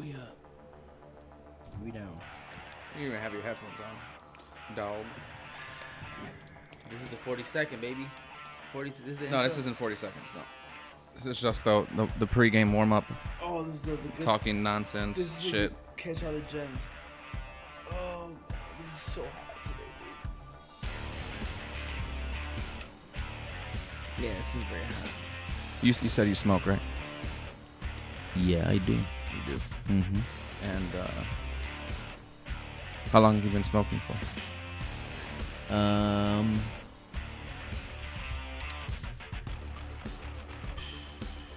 We up. We down. You even have your headphones on, dog. This is the 42nd, baby. 40. This isn't 40 seconds. No, this is just the pregame warm up. Oh, this is the good Talking nonsense this is shit. Catch all the gems. Oh, this is so hot today, dude. Yeah, this is very hot. You said you smoke, right? Yeah, I do. You do. Mm-hmm. And how long have you been smoking for?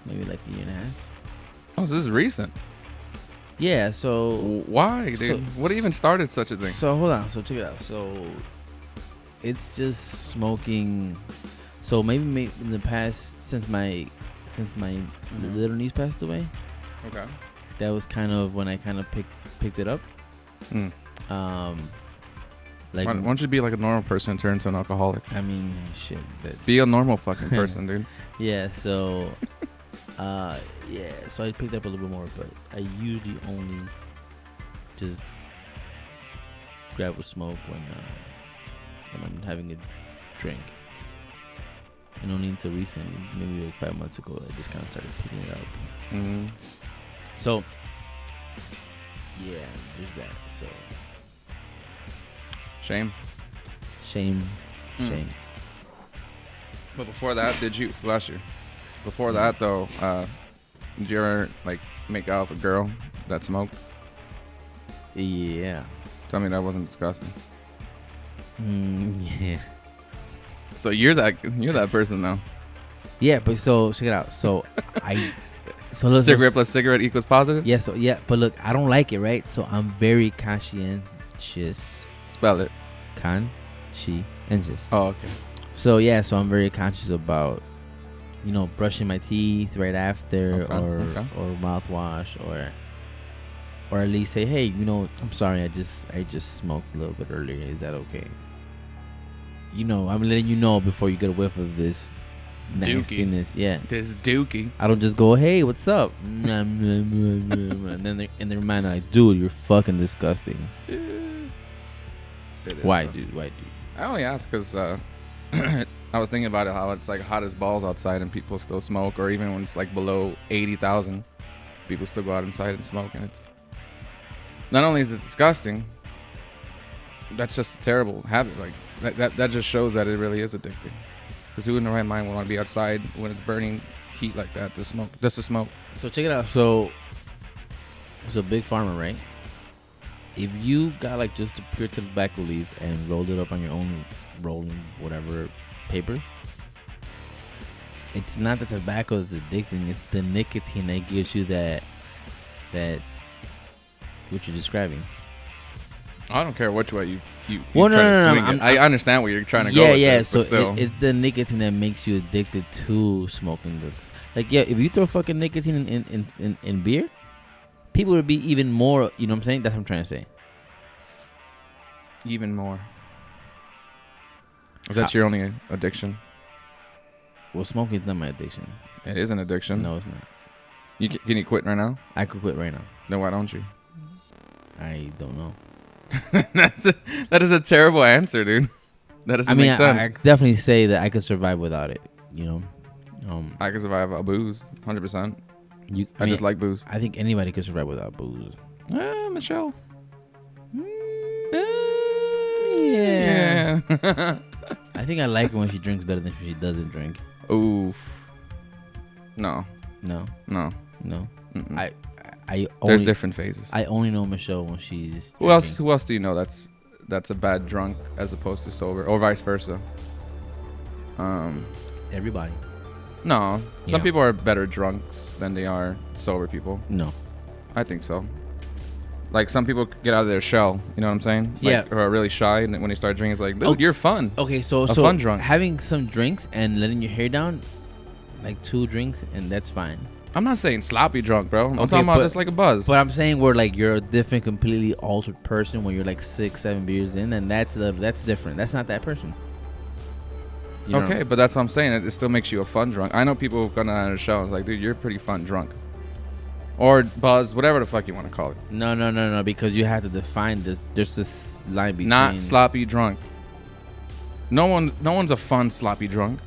Maybe like a year and a half. Oh, so this is recent. Yeah, so Why, dude? What even started such a thing? So hold on. So check it out. So it's just smoking. So maybe in the past, since my little niece passed away, Okay. that was kind of when I kind of picked it up. Mm. Like Why don't you be like a normal person and turn into an alcoholic? I mean, shit. Be a normal fucking person, dude. Yeah. So, yeah. So I picked up a little bit more, but I usually only just grab a smoke when I'm having a drink. And only until recently, maybe like 5 months ago, I just kind of started picking it up. Mm-hmm. So, yeah, there's that. So, Shame. shame. But before that, bless you. Before that, though, did you ever like make out with a girl that smoked? Yeah. Tell me that wasn't disgusting. Yeah. So you're that person now. Yeah, but so check it out. So look, Cigarette plus cigarette equals positive? Yeah, so yeah, but look, I don't like it, right? So I'm very conscientious. Spell it. Conscientious. Oh, okay. So yeah, so I'm very conscious about, brushing my teeth right after, or mouthwash, or at least say, hey, I'm sorry, I just smoked a little bit earlier. Is that okay? I'm letting you know before you get a whiff of this nastiness. Yeah. This dookie. I don't just go, hey, what's up? And then in their mind, like, dude, you're fucking disgusting. Why, dude? I only ask because I was thinking about it, how it's like hot as balls outside and people still smoke, or even when it's like below 80,000, people still go out inside and smoke, and it's not only is it disgusting, that's just a terrible habit. Like that just shows that it really is addicting. Because who in their right mind would want to be outside when it's burning heat like that to smoke? Just to smoke. So check it out. So Big Pharma, right? If you got like just a pure tobacco leaf and rolled it up on your own rolling whatever paper, it's not the tobacco that's addicting. It's the nicotine that gives you that what you're describing. I don't care which way you well, try to no, swing it. I understand where you're trying to go with this, so but still. it's the nicotine that makes you addicted to smoking. That's like, yeah, if you throw fucking nicotine in beer, people would be even more, you know what I'm saying? That's what I'm trying to say. Even more. Is that your only addiction? Well, smoking is not my addiction. It is an addiction. No, it's not. Can you quit right now? I could quit right now. Then why don't you? I don't know. That is a terrible answer, dude. That doesn't make sense. I definitely say that I could survive without it. I can survive without booze, 100%. I just like booze. I think anybody could survive without booze. Michelle. Yeah. I think I like her when she drinks better than when she doesn't drink. Oof. No. Mm-mm. There's different phases. I only know Michelle when she's Who else do you know that's a bad drunk as opposed to sober, or vice versa? Everybody. No. Some Yeah. people are better drunks than they are sober people. No. I think so. Like, some people get out of their shell, you know what I'm saying? Yeah. Or are really shy, and when they start drinking, it's like, dude, you're fun. Okay, so fun drunk. having some drinks and letting your hair down, like 2 drinks, and that's fine. I'm not saying sloppy drunk, bro. I'm Okay, talking about but- just like a buzz. But I'm saying where like you're a different, completely altered person when you're like 6, 7 beers in, and that's different. That's not that person. You know? Okay, but that's what I'm saying. It still makes you a fun drunk. I know people who've gone out of their shell and it's like, dude, you're a pretty fun drunk. or buzz, whatever the fuck you want to call it. No, because you have to define this. There's this line between Not sloppy drunk. No one's a fun sloppy drunk.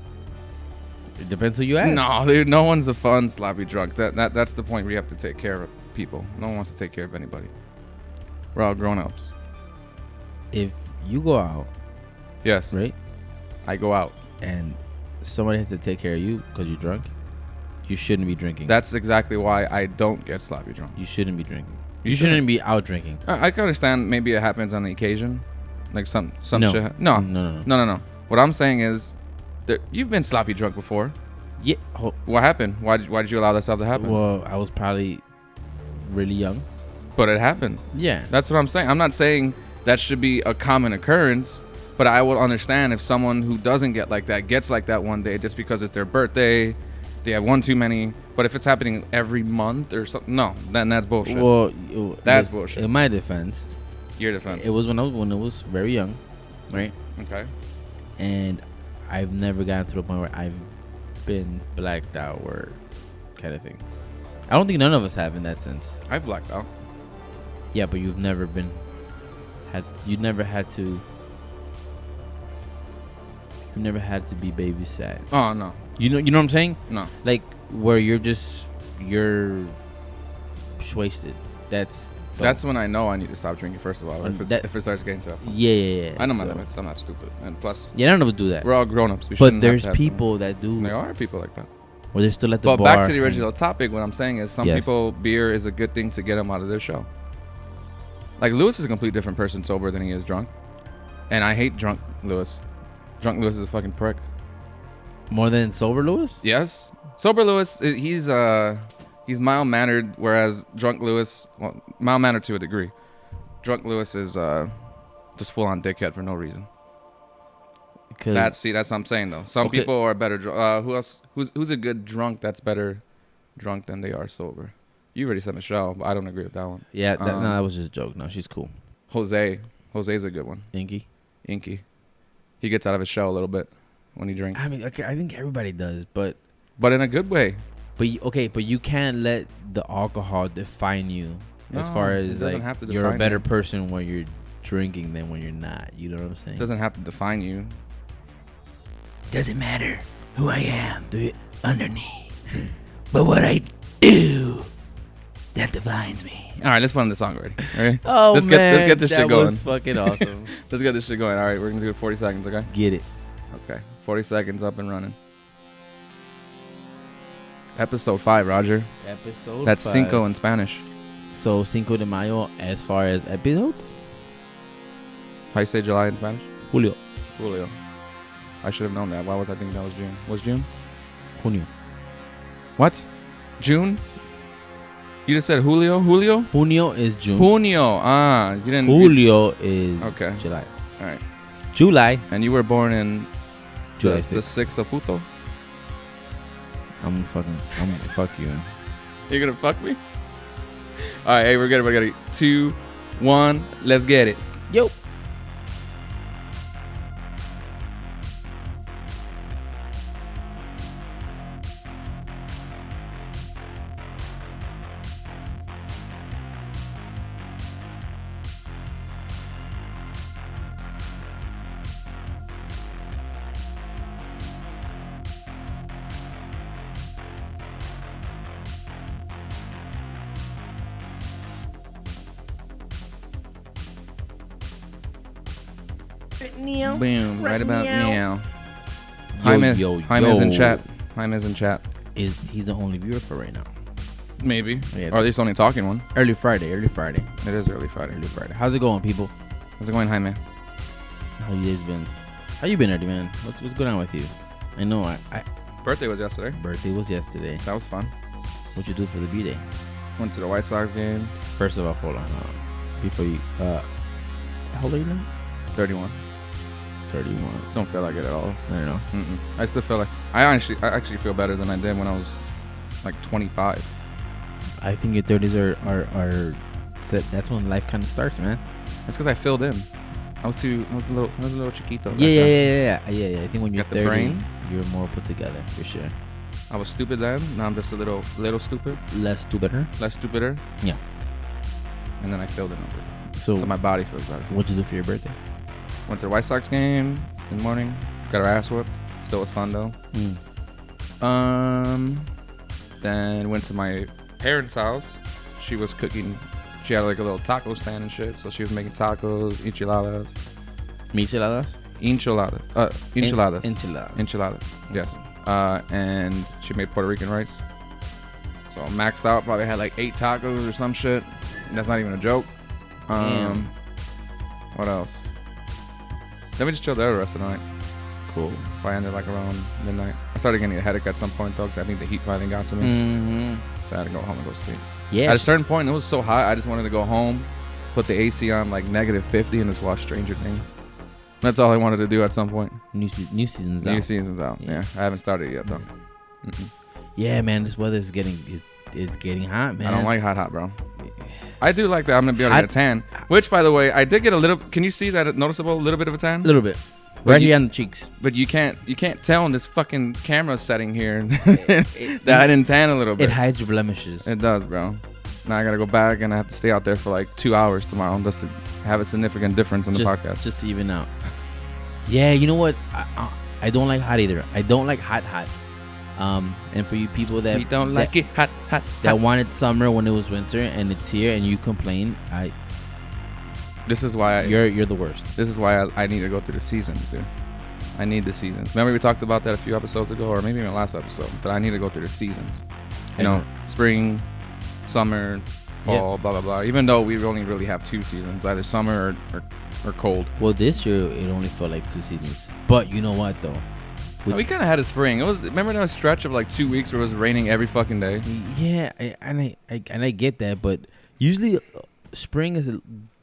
It depends who you ask. No, dude, no one's a fun sloppy drunk. That's the point where you have to take care of people. No one wants to take care of anybody. We're all grown-ups. If you go out, Yes. right, I go out. and somebody has to take care of you because you're drunk, you shouldn't be drinking. That's exactly why I don't get sloppy drunk. You shouldn't be drinking. You shouldn't be out drinking. I can understand maybe it happens on the occasion. Like some No. shit. No. What I'm saying is that you've been sloppy drunk before. Yeah. What happened? Why did you allow that stuff to happen? Well, I was probably really young. But it happened. Yeah. That's what I'm saying. I'm not saying that should be a common occurrence, but I would understand if someone who doesn't get like that gets like that one day just because it's their birthday, they have one too many. But if it's happening every month or something, no, then that's bullshit. Well, That's bullshit. In my defense, Your defense. it was when I was very young, right? Okay. And I've never gotten to the point where I've been blacked out or kind of thing. I don't think none of us have in that sense. I blacked out. Yeah, but you've never you never had to be babysat. Oh no. You know what I'm saying? No. Like where you're wasted. That's when I know I need to stop drinking. First of all, if it starts getting tough. Yeah. I know my limits. I'm not stupid. And plus, Yeah, none of us do that. we're all grown-ups. But there's people that do. There are people like that. Where they're still at the But bar. back to the original topic, what I'm saying is some Yes. people, beer is a good thing to get them out of their shell. Like Lewis is a complete different person sober than he is drunk. And I hate drunk Lewis. Drunk Lewis is a fucking prick. More than sober Lewis? Yes. Sober Lewis, he's mild-mannered, whereas drunk Lewis, well, mild-mannered to a degree. Drunk Lewis is just full-on dickhead for no reason. That's what I'm saying though. Some people are better. Who else? Who's a good drunk that's better drunk than they are sober? You already said Michelle, but I don't agree with that one. Yeah, no, that was just a joke. No, she's cool. Jose's a good one. Inky. He gets out of his shell a little bit when he drinks. I mean, okay, I think everybody does, but in a good way. but you can't let the alcohol define you as No, far it as doesn't like have to you're a define better you. person when you're drinking than when you're not. You know what I'm saying? It doesn't have to define you. Doesn't matter who I am underneath, but what I do, that defines me. All right, let's put on the song already. All right. Oh let's get this shit going. That was fucking awesome. Let's get this shit going. All right, we're gonna do it 40 seconds. Okay. Get it. Okay. 40 seconds up and running. Episode 5, Roger. Episode. That's 5. Cinco in Spanish. So Cinco de Mayo, as far as episodes, How you say July in Spanish? Julio. Julio. I should have known that. Why was I thinking that was June? Was June? Junio. What? June? You just said Julio? Julio? Junio is June. Junio. Ah, you didn't. Julio is Okay. July. All right. July. And you were born in July the 6th of Puto? I'm gonna fuck you. You're gonna fuck me? All right, hey, we're good. 2, 1, let's get it. Yo. Boom, right about meow. Yo. Jaime's in chat. Jaime's in chat. He's the only viewer for right now. Maybe. Yeah, Or at least only talking one. Early Friday. It is early Friday. How's it going, people? How's it going, Jaime? How you guys been? How you been, Eddie, man? What's going on with you? I know I Birthday was yesterday. birthday was yesterday. That was fun. What you do for the B-Day? Went to the White Sox game. First of all, hold on. Before you, how old are you now? 31. 31. Don't feel like it at all. I don't know. I still feel like I actually feel better than I did when I was like 25. I think your 30s are set. That's when life kind of starts, man. That's because I filled in. I was a little chiquito. Yeah. I think when you're Got the 30, brain. you're more put together for sure. I was stupid then. Now I'm just a little stupid. Less stupider. Less stupider. Yeah. And then I killed it. So my body feels better. What'd you do for your birthday? Went to the White Sox game in the morning. Got our ass whooped. Still was fun though. Then went to my parents' house. She was cooking. She had like a little taco stand and shit. So she was making tacos, enchiladas. Micheladas? Enchiladas. Enchiladas. Enchiladas. Yes. And she made Puerto Rican rice. So maxed out. Probably had like 8 tacos or some shit. That's not even a joke. What else? Then we just chilled there the rest of the night. Cool. Probably ended like around midnight. I started getting a headache at some point though, because I think the heat finally got to me. So I had to go home and go sleep. Yeah. At a certain point, it was so hot, I just wanted to go home, put the AC on like -50, and just watch Stranger Things. That's all I wanted to do at some point. New season's out. New season's out. Yeah. I haven't started it yet though. Yeah, man. This weather is getting hot, man. I don't like hot, bro. I do like that. I'm gonna be able to get a tan. Which, by the way, I did get a little. Can you see that noticeable little bit of a tan? A little bit. Right here on the cheeks. But you can't tell in this fucking camera setting here that I didn't tan a little bit. It hides your blemishes. It does, bro. Now I gotta go back and I have to stay out there for like 2 hours tomorrow just to have a significant difference in the podcast. Just to even out. Yeah, you know what? I don't like hot either. I don't like hot. And for you people that we don't like it hot. That wanted summer when it was winter and it's here and you complain, This is why you're the worst. This is why I need to go through the seasons, dude. I need the seasons. Remember we talked about that a few episodes ago, or maybe even last episode. That I need to go through the seasons. You know, spring, summer, fall, blah blah blah. Even though we only really have 2 seasons, either summer or cold. Well, this year it only felt like 2 seasons. But you know what though? We kind of had a spring. Remember that stretch of like 2 weeks where it was raining every fucking day. Yeah, I get that, but usually spring is a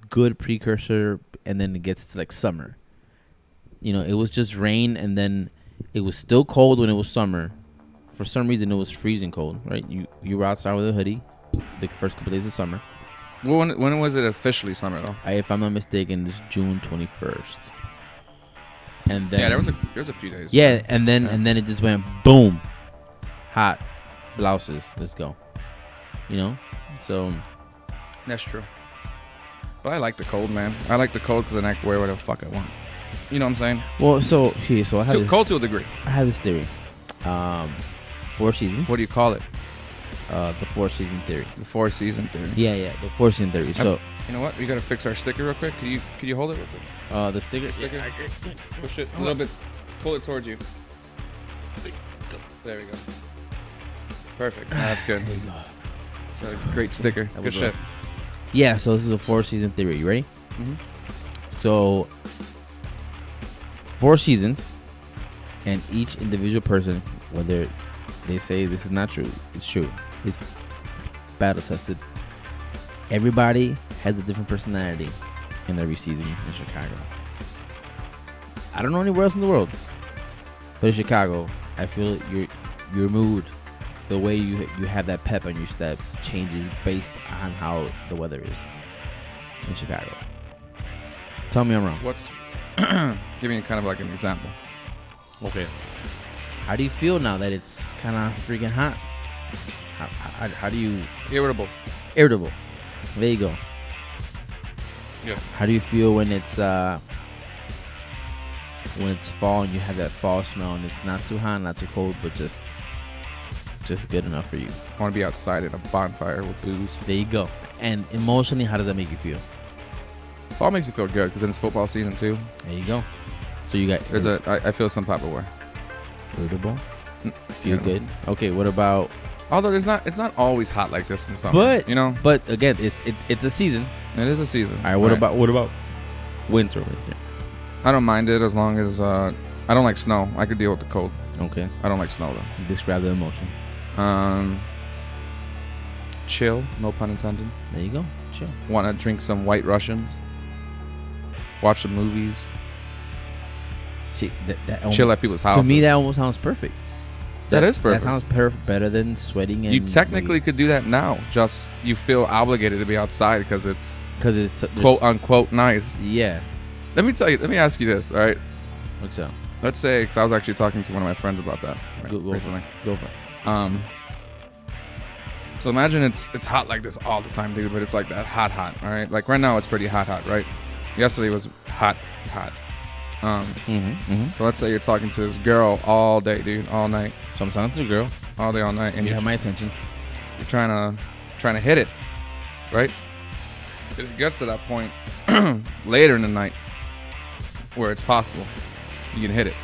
good precursor, and then it gets to like summer. You know, it was just rain, and then it was still cold when it was summer. For some reason, it was freezing cold, right? You were outside with a hoodie the first couple days of summer. Well, when was it officially summer though? If I'm not mistaken, it's June 21st. And then there was a few days. Yeah, and then it just went boom, hot blouses. Let's go. You know, so that's true. But I like the cold, man. I like the cold because then I can wear whatever the fuck I want. You know what I'm saying? Well, so I have cold to a degree. I have this theory. 4 seasons. What do you call it? The 4-season theory. The 4-season theory. Yeah, the 4-season theory. So you know what? We gotta fix our sticker real quick. Could you hold it real quick? The sticker. Yeah, push it a little bit. Pull it towards you. There we go. Perfect. That's good. There you go. It's a great sticker. Good shit. Yeah, so this is a 4-season theory. You ready? Mm-hmm. So 4 seasons, and each individual person, whether they say this is not true, it's true. It's battle tested. Everybody has a different personality in every season in Chicago. I don't know anywhere else in the world, but in Chicago, I feel your mood, the way you have that pep on your step changes based on how the weather is in Chicago. Tell me I'm wrong. Give me kind of like an example. Okay. How do you feel now that it's kind of freaking hot? How do you... Irritable. There you go. Yeah. How do you feel when it's fall and you have that fall smell and it's not too hot, not too cold, but just good enough for you? I want to be outside at a bonfire with booze. There you go. And emotionally, how does that make you feel? Fall makes me feel good because then it's football season too. There you go. So you got... I feel some type of way. Irritable? Feel good? Okay, what about... Although it's not always hot like this in summer. But, you know... But again, it's a season. It is a season. All right, what about winter? I don't mind it as long as... I don't like snow. I could deal with the cold. Okay. I don't like snow though. Describe the emotion. Chill, no pun intended. There you go. Chill. Want to drink some White Russians. Watch some movies. See, chill at people's houses. To me, that almost sounds perfect. That is perfect. That sounds better than sweating. And you technically could do that now. Just you feel obligated to be outside because it's quote unquote nice. Yeah. Let me ask you this. All right. What's up? Let's say, because I was actually talking to one of my friends about that recently. Go for So imagine it's hot like this all the time, dude, but it's like that hot, all right? Like right now it's pretty hot, right? Yesterday was hot. So let's say you're talking to this girl all day, dude, all night. Sometimes it's a girl. All day, all night. And you have my attention. You're trying to hit it, right? It gets to that point later in the night where it's possible you can hit it,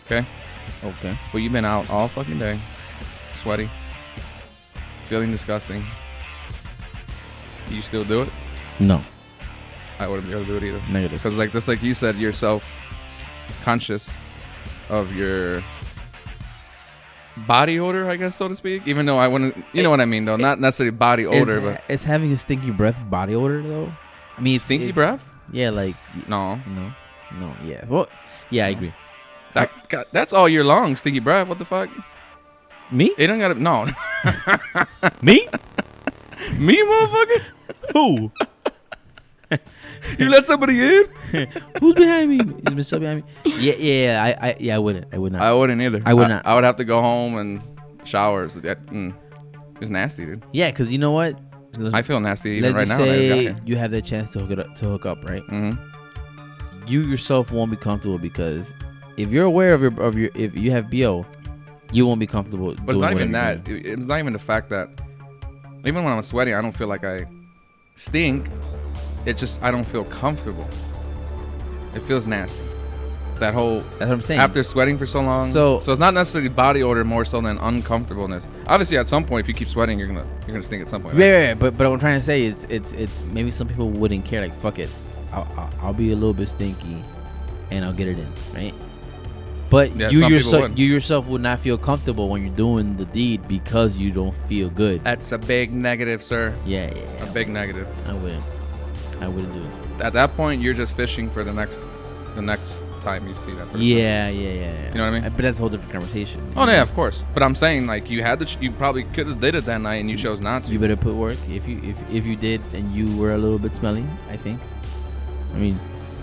okay? Okay. But you've been out all fucking day, sweaty, feeling disgusting. Do you still do it? No. I wouldn't be able to do it either. Negative. Because like just like you said, you're self-conscious of your body odor, I guess, so to speak. Even though I wouldn't, you know what I mean, though. Not necessarily body odor, but it's having a stinky breath body odor, though. I mean, stinky breath. Yeah, like No. Yeah. Well, yeah, I agree. That's all year long. Stinky breath. What the fuck? Me? It don't gotta. No. Me? Me, motherfucker. Who? You let somebody in? Who's behind me? Is Michelle behind me? Yeah. I wouldn't. I would not. I wouldn't either. I would not. I would have to go home and shower. It's nasty, dude. Yeah, because you know what? I feel nasty even right now. Let's say you have the chance to hook up, right? Mm-hmm. You yourself won't be comfortable because if you're aware of your if you have BO, you won't be comfortable. But it's not even that. It's not even the fact that even when I'm sweating, I don't feel like I stink. It's just I don't feel comfortable. It feels nasty. That's what I'm saying. After sweating for so long. So it's not necessarily body odor, more so than uncomfortableness. Obviously, at some point, if you keep sweating, you're gonna stink at some point. Right? Yeah. But what I'm trying to say is it's maybe some people wouldn't care. Like fuck it, I'll be a little bit stinky, and I'll get it in, right? But yeah, you yourself would not feel comfortable when you're doing the deed because you don't feel good. That's a big negative, sir. Yeah. A big negative. I wouldn't do it. At that point, you're just fishing for the next time you see that person. Yeah. You know what I mean? But that's a whole different conversation. Oh, yeah, of course. But I'm saying, like, you probably could have did it that night and you chose not to. You better put work. If you did and you were a little bit smelly, I think. I mean,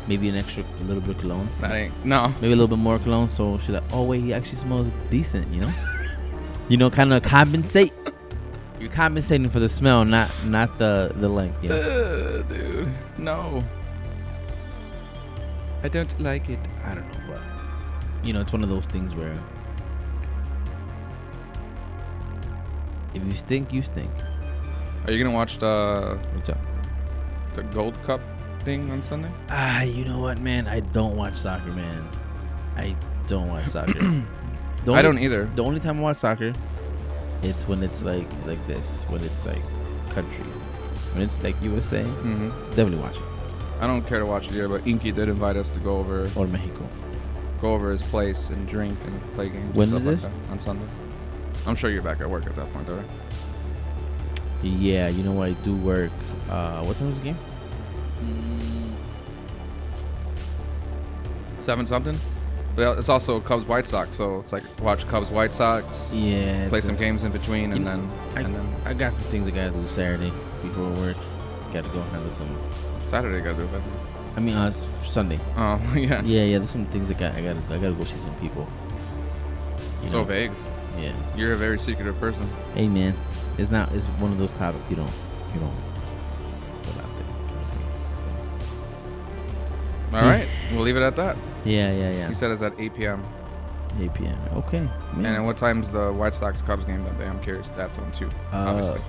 maybe a little bit of cologne. That ain't, no. Maybe a little bit more cologne, so she's like, oh, wait, he actually smells decent, you know? Kind of compensate. You're compensating for the smell, not the length. Yeah. Dude, no. I don't like it. I don't know, but it's one of those things where if you stink, you stink. Are you gonna watch the What's up? The Gold Cup thing on Sunday? You know what, man? I don't watch soccer, man. I don't watch soccer. I don't either. The only time I watch soccer, it's when it's like this, when it's like countries. When it's like USA, definitely watch it. I don't care to watch it either, but Inky did invite us to go over. Or Mexico. Go over his place and drink and play games. When and is stuff this? like that on Sunday. I'm sure you're back at work at that point, though, right? Yeah, you know what? I do work. What time is the game? 7 something. But it's also Cubs White Sox, so it's like watch Cubs White Sox. Yeah. Play some games in between, and then I got some things I gotta do Saturday before work. Got to go handle some. Saturday gotta do it. I mean, it's Sunday. Oh yeah. Yeah. There's some things I gotta go see some people. So vague. Yeah. You're a very secretive person. Hey man, it's one of those topics you don't put out there. All right, we'll leave it at that. Yeah. He said it's at 8 p.m. 8 p.m. Okay. Man. And at what time's the White Sox Cubs game that day? I'm curious. That's on too, obviously.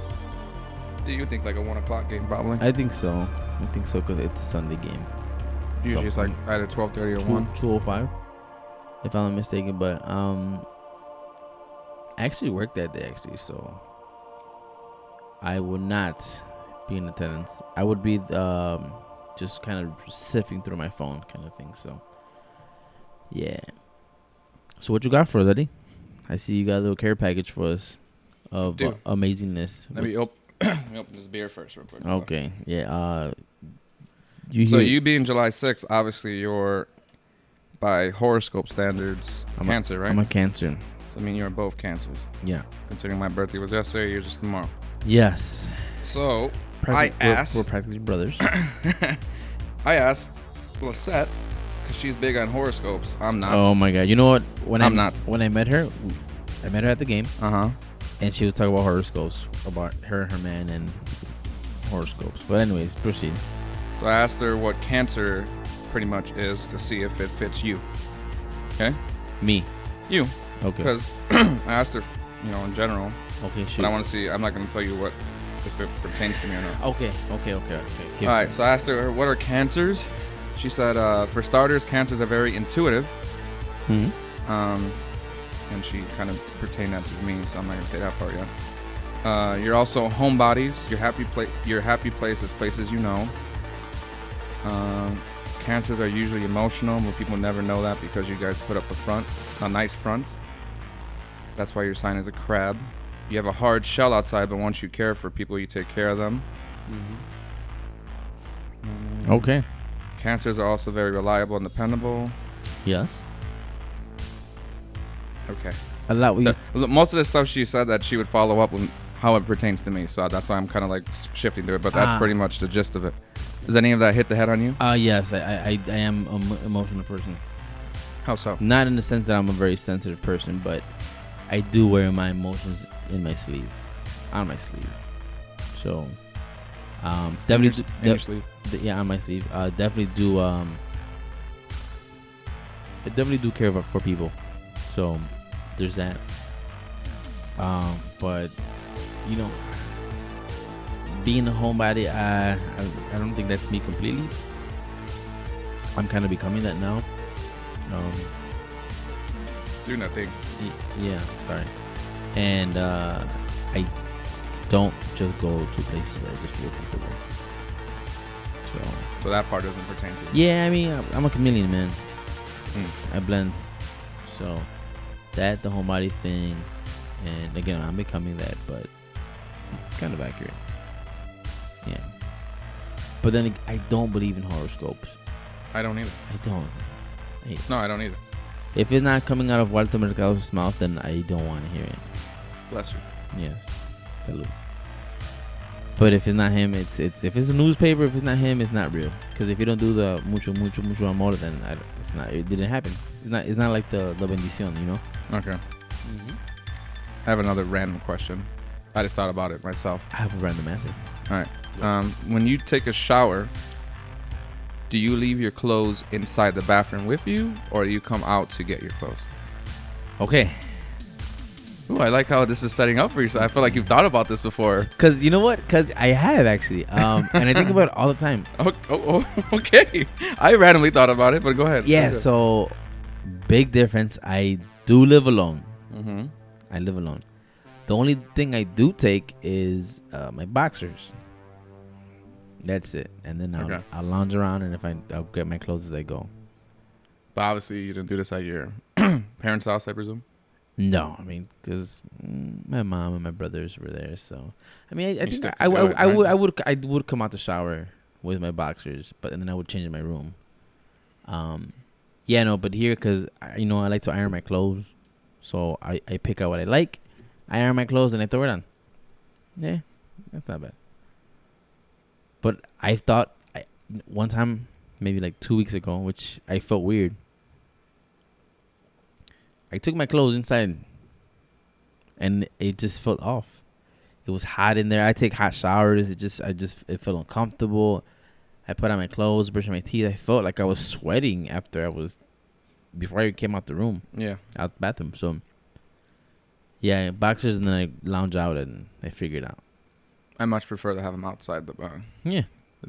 Do you think like a 1 o'clock game probably? I think so because it's a Sunday game. Usually it's like either 12:30 or 1. 2:05, if I'm not mistaken. But I actually worked that day so I would not be in attendance. I would be just kind of sifting through my phone kind of thing. So yeah. So what you got for us, Eddie? I see you got a little care package for us of amazingness. Let me open this beer first real quick. Okay. Yeah. You being July 6th, obviously you're, by horoscope standards, Cancer, right? I'm a Cancer. So, I mean, you're both Cancers. Yeah. Considering my birthday was yesterday, yours is tomorrow. Yes. So, we're practically brothers. I asked Lisette, because she's big on horoscopes. I'm not. Oh my God! You know what? I'm not. When I met her, I met her at the game. Uh-huh. And she was talking about horoscopes, about her man, and horoscopes. But anyways, proceed. So I asked her what Cancer pretty much is to see if it fits you. Okay? Me. You. Okay. Because I asked her, in general. Okay, sure. But I want to see. I'm not going to tell you if it pertains to me or not. Okay. All right. So I asked her, what are Cancers? She said, for starters, Cancers are very intuitive. Mm-hmm. And she kind of pertained that to me, so I'm not gonna say that part yet. You're also homebodies. Your happy places, places you know. Cancers are usually emotional, but people never know that because you guys put up a nice front. That's why your sign is a crab. You have a hard shell outside, but once you care for people, you take care of them. Okay. Cancers are also very reliable and dependable. Yes. Okay. A lot. Most of the stuff she said that she would follow up with how it pertains to me, so that's why I'm kind of like shifting to it. But that's pretty much the gist of it. Does any of that hit the head on you? Yes. I am an emotional person. How so? Not in the sense that I'm a very sensitive person, but I do wear my emotions in my sleeve, on my sleeve. So, definitely in your sleeve. Yeah, on my sleeve. Definitely do. I definitely do care for people. So there's that. But being a homebody, I don't think that's me completely. I'm kind of becoming that now. Doing that thing. Yeah, sorry. And I don't just go to places where I just feel comfortable. So that part doesn't pertain to you. Yeah, I mean, I'm a chameleon, man. I blend. So that, the homebody thing, and again, I'm becoming that, but it's kind of accurate. Yeah. But then I don't believe in horoscopes. I don't either. I don't. No, I don't either. If it's not coming out of Walter Mercado's mouth, then I don't want to hear it. Bless you. Yes. Salud. But if it's not him, it's if it's a newspaper, if it's not him, it's not real. Because if you don't do the mucho amor, then it's not. It didn't happen. It's not like the bendición, Okay. I have another random question. I just thought about it myself. I have a random answer. All right. When you take a shower, do you leave your clothes inside the bathroom with you, or do you come out to get your clothes? Okay. Ooh, I like how this is setting up for you. So I feel like you've thought about this before. Because you know what? Because I have actually. And I think about it all the time. Oh, okay. I randomly thought about it, but go ahead. Yeah, so big difference. I do live alone. Mm-hmm. I live alone. The only thing I do take is my boxers. That's it. And then I'll lounge around, and I'll get my clothes as I go. But obviously, you didn't do this at your parents' house, I presume? No, I mean, because my mom and my brothers were there. So, I mean, I think I would come out the shower with my boxers, but then I would change in my room. Yeah, no, but here, because, I like to iron my clothes. So, I pick out what I like. I iron my clothes, and I throw it on. Yeah, that's not bad. But I thought one time, maybe like 2 weeks ago, which I felt weird. I took my clothes inside, and it just felt off. It was hot in there. I take hot showers. It felt uncomfortable. I put on my clothes, brushing my teeth. I felt like I was sweating before I came out the room. Yeah. Out the bathroom. So, yeah, boxers, and then I lounge out, and I figure it out. I much prefer to have them outside the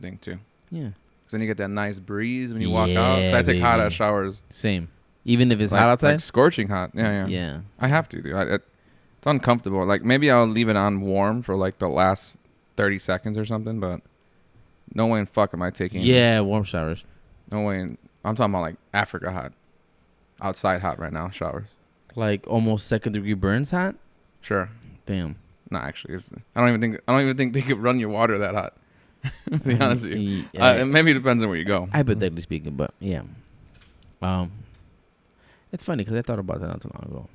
thing too. Yeah. Because then you get that nice breeze when you walk out. Because I take hot ass showers. Same. Even if it's hot outside? Like scorching hot. Yeah. I have to, dude. It's uncomfortable. Like, maybe I'll leave it on warm for like the last 30 seconds or something, but no way in fuck am I taking... Yeah, warm showers. No way I'm talking about like Africa hot. Outside hot right now, showers. Like almost second-degree burns hot? Sure. Damn. No, actually, I don't even think they could run your water that hot. To be honest with you. Maybe it depends on where you go. Hypothetically speaking, but yeah. It's funny because I thought about that not too long ago.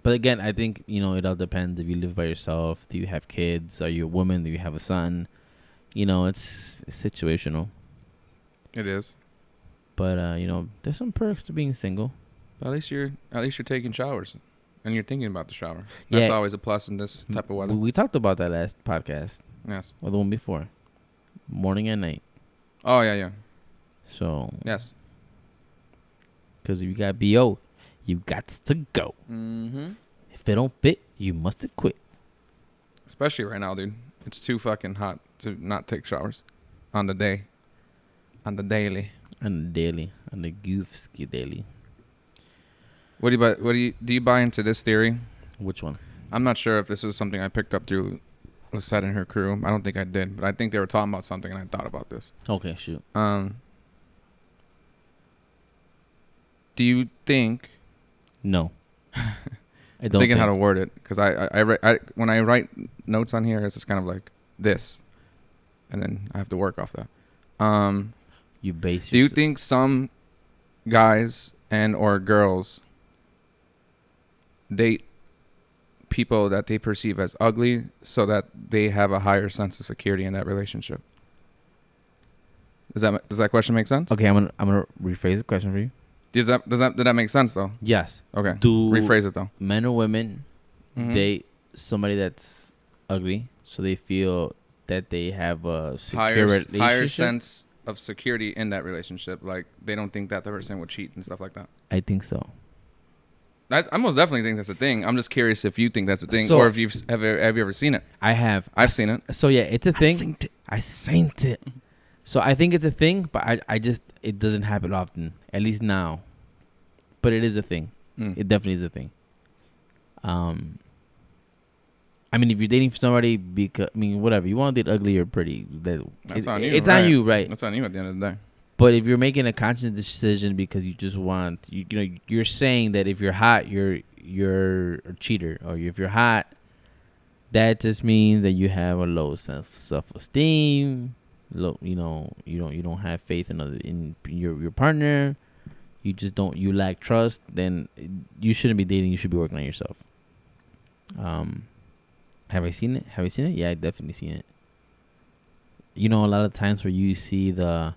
But again, I think, it all depends. If you live by yourself, do you have kids? Are you a woman? Do you have a son? It's situational. It is. But, there's some perks to being single. But at least you're taking showers. And you're thinking about the shower. That's always a plus in this type of weather. We talked about that last podcast. Yes. Or the one before. Morning and night. Oh, yeah. So. Yes. Because if you got BO, you got to go. Mm-hmm. If it don't fit, you must have quit. Especially right now, dude. It's too fucking hot to not take showers on the day. On the daily. On the goofski daily. Do you buy into this theory? Which one? I'm not sure if this is something I picked up through Lisette and her crew. I don't think I did, but I think they were talking about something and I thought about this. Okay, shoot. Do you think? No. I don't. Thinking how to word it, because I when I write notes on here, it's just kind of like this, and then I have to work off that. You base. Do you think some guys and or girls date people that they perceive as ugly so that they have a higher sense of security in that relationship? Does that question make sense? Okay, I'm gonna rephrase the question for you. Did that make sense though? Yes. Okay. Do rephrase it though. Men or women date somebody that's ugly so they feel that they have a secure relationship? Higher sense of security in that relationship, like they don't think that the person would cheat and stuff like that? I think so. I most definitely think that's a thing. I'm just curious if you think that's a thing, So, or if have you ever seen it. I have. I've seen it. So yeah, it's a thing. I seen it. So I think it's a thing, but I just, it doesn't happen often, at least now. But it is a thing. It definitely is a thing. I mean, if you're dating for somebody because, I mean, whatever, you want to date ugly or pretty, that's on you. It's on you, right? That's on you at the end of the day. But if you're making a conscious decision because you just want, you know, you're saying that if you're hot, you're a cheater, or if you're hot, that just means that you have a low self-esteem. Low, you know, you don't have faith in your partner. You just don't. You lack trust. Then you shouldn't be dating. You should be working on yourself. Have I seen it? Have you seen it? Yeah, I definitely seen it. You know, a lot of times where you see the,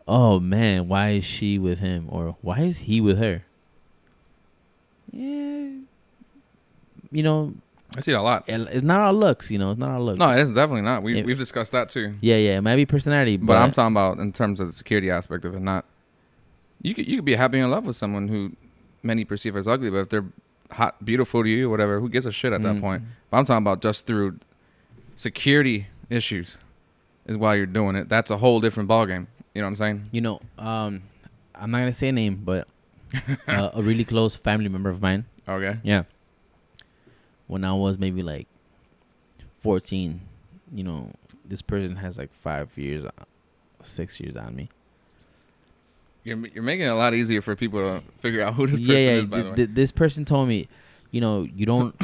oh man, why is she with him, or why is he with her? Yeah, you know, I see it a lot. It's not all looks, you know. It's not all looks. No, it is definitely not. We've discussed that too. Yeah, it might be personality, but I'm talking about in terms of the security aspect of it. Not you could be happy in love with someone who many perceive as ugly, but if they're hot, beautiful to you, whatever, who gives a shit at that point? But I'm talking about just through security issues is why you're doing it. That's a whole different ballgame. You know what I'm saying? You know, I'm not gonna say a name, but a really close family member of mine. Okay. Yeah. When I was maybe like 14, you know, this person has like 5 years, 6 years on me. You're making it a lot easier for people to figure out who this person is. By the way, this person told me, you know, you don't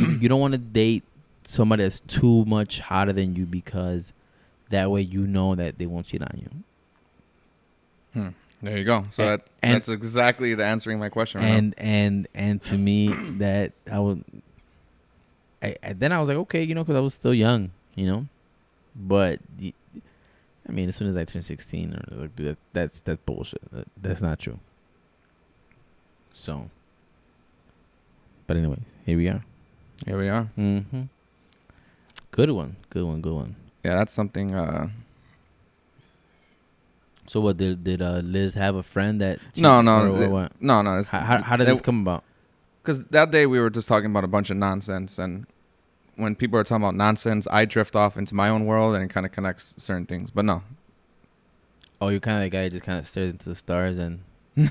want to date somebody that's too much hotter than you, because that way you know that they won't cheat on you. There you go. So that's exactly the answering my question. Right and to me that then I was like, okay, you know, because I was still young, you know, but I mean, as soon as I turned 16, or like, dude, that's bullshit. That's not true. So, but anyways, here we are. Mm-hmm. Good one. Yeah, that's something. So what did Liz have a friend that? No. What? No. How did this come about? Because that day we were just talking about a bunch of nonsense, and when people are talking about nonsense, I drift off into my own world, and it kind of connects certain things. But no. Oh, you're kind of the guy that just kind of stares into the stars, and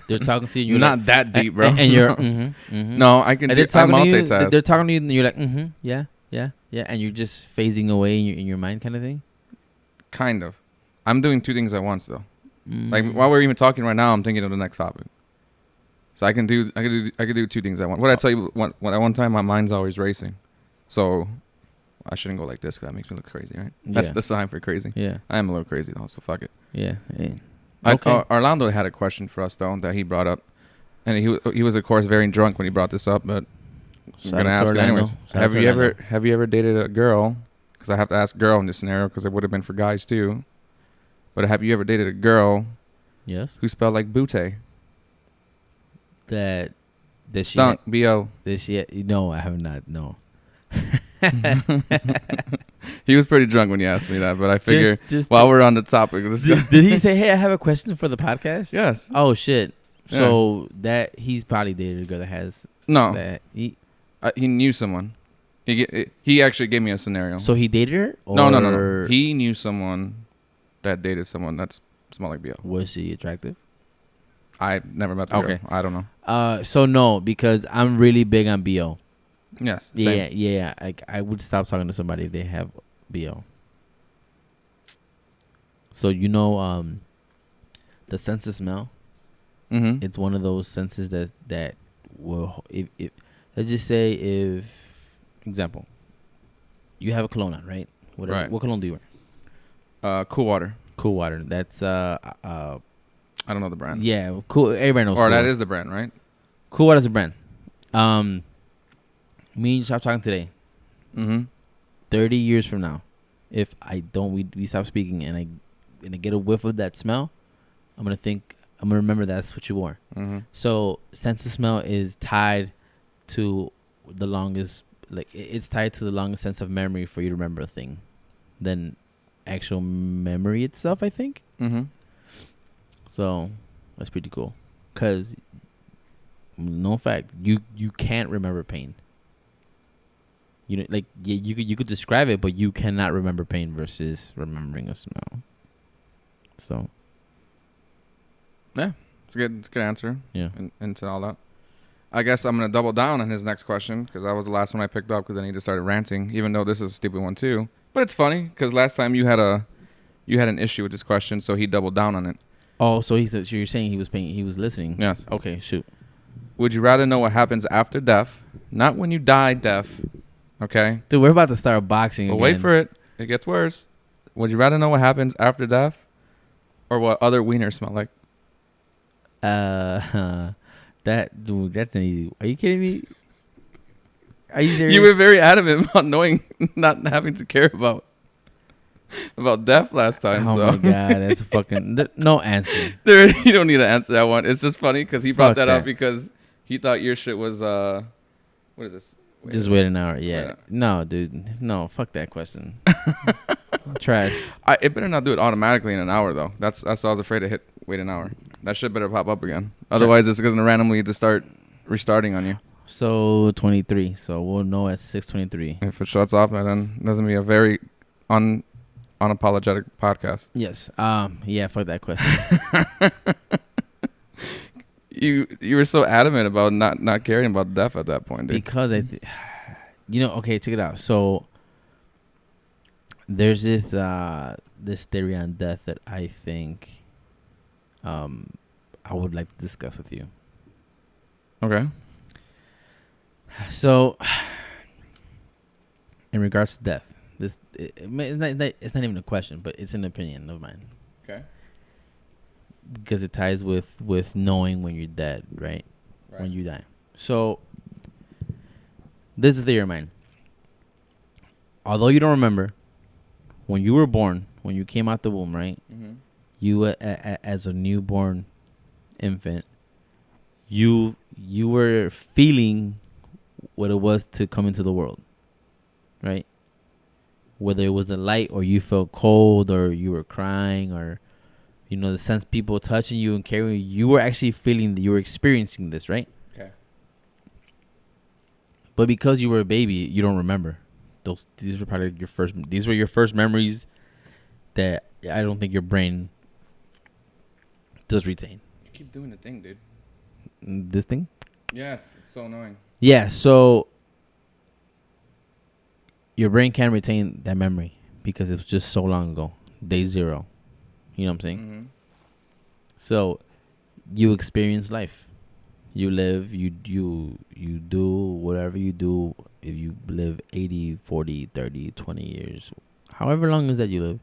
they're talking to you. And you're not like, that deep, bro. And you're No, I can do. I multitask. They're talking to you, and you're like, yeah, and you're just phasing away in your mind, kind of thing. Kind of. I'm doing two things at once though. Like while we're even talking right now, I'm thinking of the next topic. So I could do two things at once. What did I tell you? At one time, my mind's always racing. So I shouldn't go like this, because that makes me look crazy, right? That's the sign for crazy. Yeah. I am a little crazy though, so fuck it. Yeah. Okay. Orlando had a question for us though that he brought up, and he was of course very drunk when he brought this up, but I'm gonna ask it anyways. Have you ever dated a girl? Because I have to ask girl in this scenario, because it would have been for guys too. But have you ever dated a girl? Yes. Who spelled like booty? That Does she? Stunk. B.O. Does she? No, I have not. No. He was pretty drunk when you asked me that, but I figure while we're on the topic, did he say, "Hey, I have a question for the podcast"? Yes. Oh shit! So that he's probably dated a girl that has that he knew someone. He actually gave me a scenario. So he dated her? Or No. He knew someone that dated someone that's smelled like BO. Was she attractive? I never met the girl. I don't know. So no, because I'm really big on BO. Yes. Same. Yeah. I would stop talking to somebody if they have BO. So the sense of smell. Mm-hmm. It's one of those senses that will if let's just say if example, you have a cologne on, right? Right. What cologne do you wear? Cool Water. Cool Water. That's I don't know the brand. Yeah, cool. Everybody knows. Or Cool that Water. Is the brand, right? Cool Water's a brand. Me and you stop talking today. 30 years from now, if we stop speaking and I get a whiff of that smell, I'm gonna remember that's what you wore. So sense of smell is tied to the longest, it's tied to the longest sense of memory for you to remember a thing, than actual memory itself, I think. So that's pretty cool, cause no fact you can't remember pain. You could describe it, but you cannot remember pain versus remembering a smell. So yeah, it's a good answer. Yeah, into all that. I guess I'm gonna double down on his next question because that was the last one I picked up because then he just started ranting. Even though this is a stupid one too, but it's funny because last time you had an issue with this question, so he doubled down on it. Oh, so you're saying he was listening? Yes. Okay, shoot. Would you rather know what happens after death, not when you die death? Okay. Dude, we're about to start boxing But again. wait for it. It gets worse. Would you rather know what happens after death, or what other wieners smell like? That's an easy. Are you kidding me? Are you serious? You were very adamant about knowing, not having to care about death last time. Oh so. my god, that's a fucking no answer. You don't need to answer that one. It's just funny because he brought that up because he thought your shit was what is this? Just wait an hour. Yeah. No, dude. No, fuck that question. Trash. It better not do it automatically in an hour though. That's I was afraid to hit wait an hour. That shit better pop up again. Otherwise, it's going to randomly just start restarting on you. So 23. So we'll know at 6:23. If it shuts off, then that's gonna be a very unapologetic podcast. Yes. Yeah. Fuck that question. You were so adamant about not caring about death at that point, dude. Because okay, check it out. So there's this theory on death that I think I would like to discuss with you. Okay. So in regards to death, it's not even a question, but it's an opinion of mine. Okay. Because it ties with knowing when you're dead, right? When you die. So this is a theory of mine. Although you don't remember, when you were born, when you came out the womb, right? Mm-hmm. You as a newborn infant, you were feeling what it was to come into the world, right? Whether it was the light or you felt cold or you were crying or the sense people touching you and carrying you were actually feeling that you were experiencing this, right? Okay. But because you were a baby, you don't remember. These were probably your first memories that I don't think your brain does retain. You keep doing the thing, dude. This thing? Yes, it's so annoying. Yeah, so your brain can't retain that memory because it was just so long ago. Day zero. You know what I'm saying? Mm-hmm. So you experience life. You live, you do whatever you do. If you live 80, 40, 30, 20 years, however long is that you live,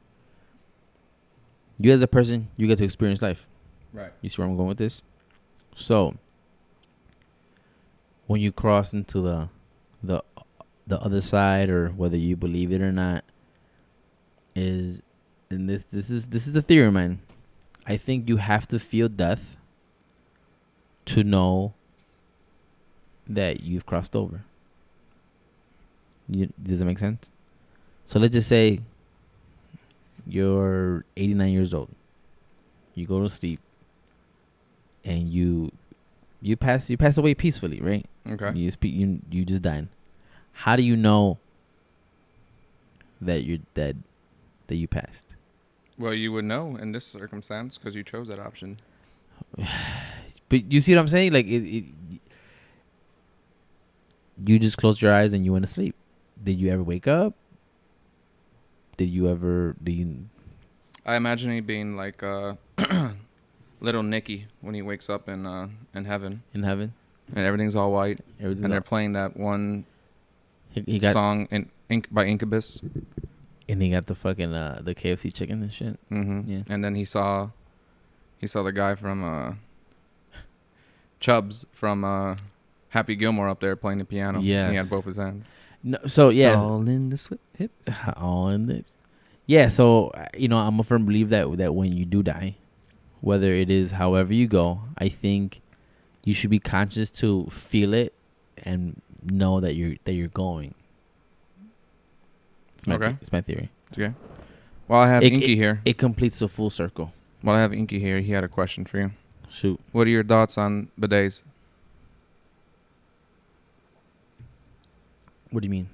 you as a person, you get to experience life. Right. You see where I'm going with this? So when you cross into the other side, or whether you believe it or not, this is the theory, man. I think you have to feel death to know that you've crossed over. Does that make sense? So let's just say you're 89 years old. You go to sleep, and you pass away peacefully, right? Okay. You just died. How do you know that you're dead, that you passed? Well, you would know in this circumstance because you chose that option. But you see what I'm saying? Like you just closed your eyes and you went to sleep. Did you ever wake up? I imagine he being like little Nicky when he wakes up in heaven. In heaven, and everything's all white, and they're playing that one song by Incubus. And he got the fucking the KFC chicken and shit. Mm-hmm. Yeah. And then he saw the guy from Chubbs from Happy Gilmore up there playing the piano. Yeah. He had both his hands. No, so yeah. It's all in the hip. All in the. Yeah. So I'm a firm believer that when you do die, whether it is however you go, I think you should be conscious to feel it and know that you're going. It's my theory. Okay. Well, I have Inky here. It completes the full circle. Well, I have Inky here. He had a question for you. Shoot. What are your thoughts on bidets? What do you mean?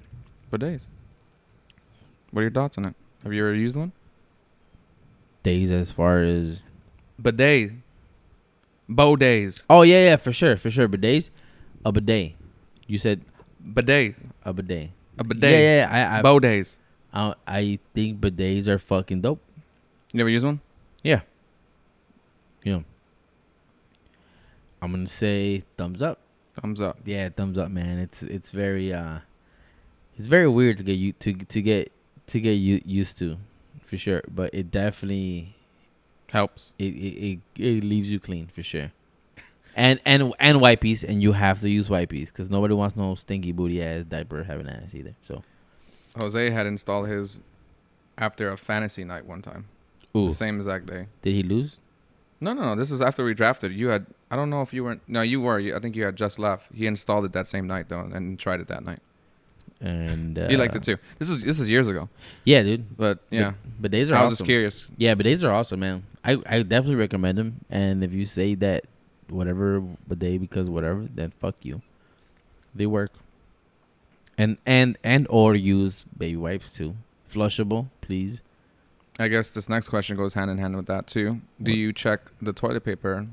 Bidets. What are your thoughts on it? Have you ever used one? Days as far as bidet. Bidets. Oh yeah, for sure. Bidets. A bidet. You said bidet. A bidet. A bidet. Yeah. Bidets. I think bidets are fucking dope. You ever use one? Yeah. I'm gonna say thumbs up. Thumbs up. Yeah, thumbs up, man. It's very weird to get used to, for sure. But it definitely helps. It leaves you clean for sure. And wipies, and you have to use wipies because nobody wants no stinky booty ass diaper having ass either. So Jose had installed his after a fantasy night one time. Ooh. The same exact day. Did he lose? No. This was after we drafted. You had. I don't know if you were. No, you were. I think you had just left. He installed it that same night though, and tried it that night. And he liked it too. This is years ago. Yeah, dude. But yeah, bidets are awesome. I was just curious. Yeah, bidets are awesome, man. I definitely recommend them. And if you say that whatever bidet because whatever, then fuck you. They work. And or use baby wipes too. Flushable, please. I guess this next question goes hand in hand with that too. Do you check the toilet paper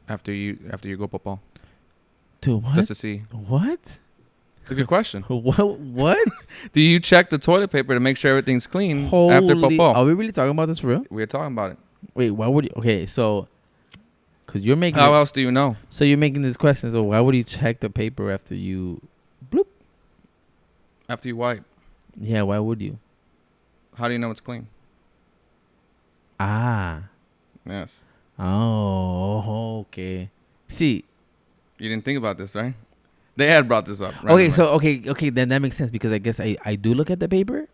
after you go poo? Dude, what? Just to see. What? It's a good question. What? Do you check the toilet paper to make sure everything's clean after poo? Are we really talking about this for real? We're talking about it. Wait, why would you? Okay, so because you're making. How else do you know? So you're making this question. So why would you check the paper after you, bloop? After you wipe. Yeah, why would you? How do you know it's clean? Ah. Yes. Oh, okay. See. You didn't think about this, right? They had brought this up. Okay, so okay, then that makes sense because I guess I do look at the paper.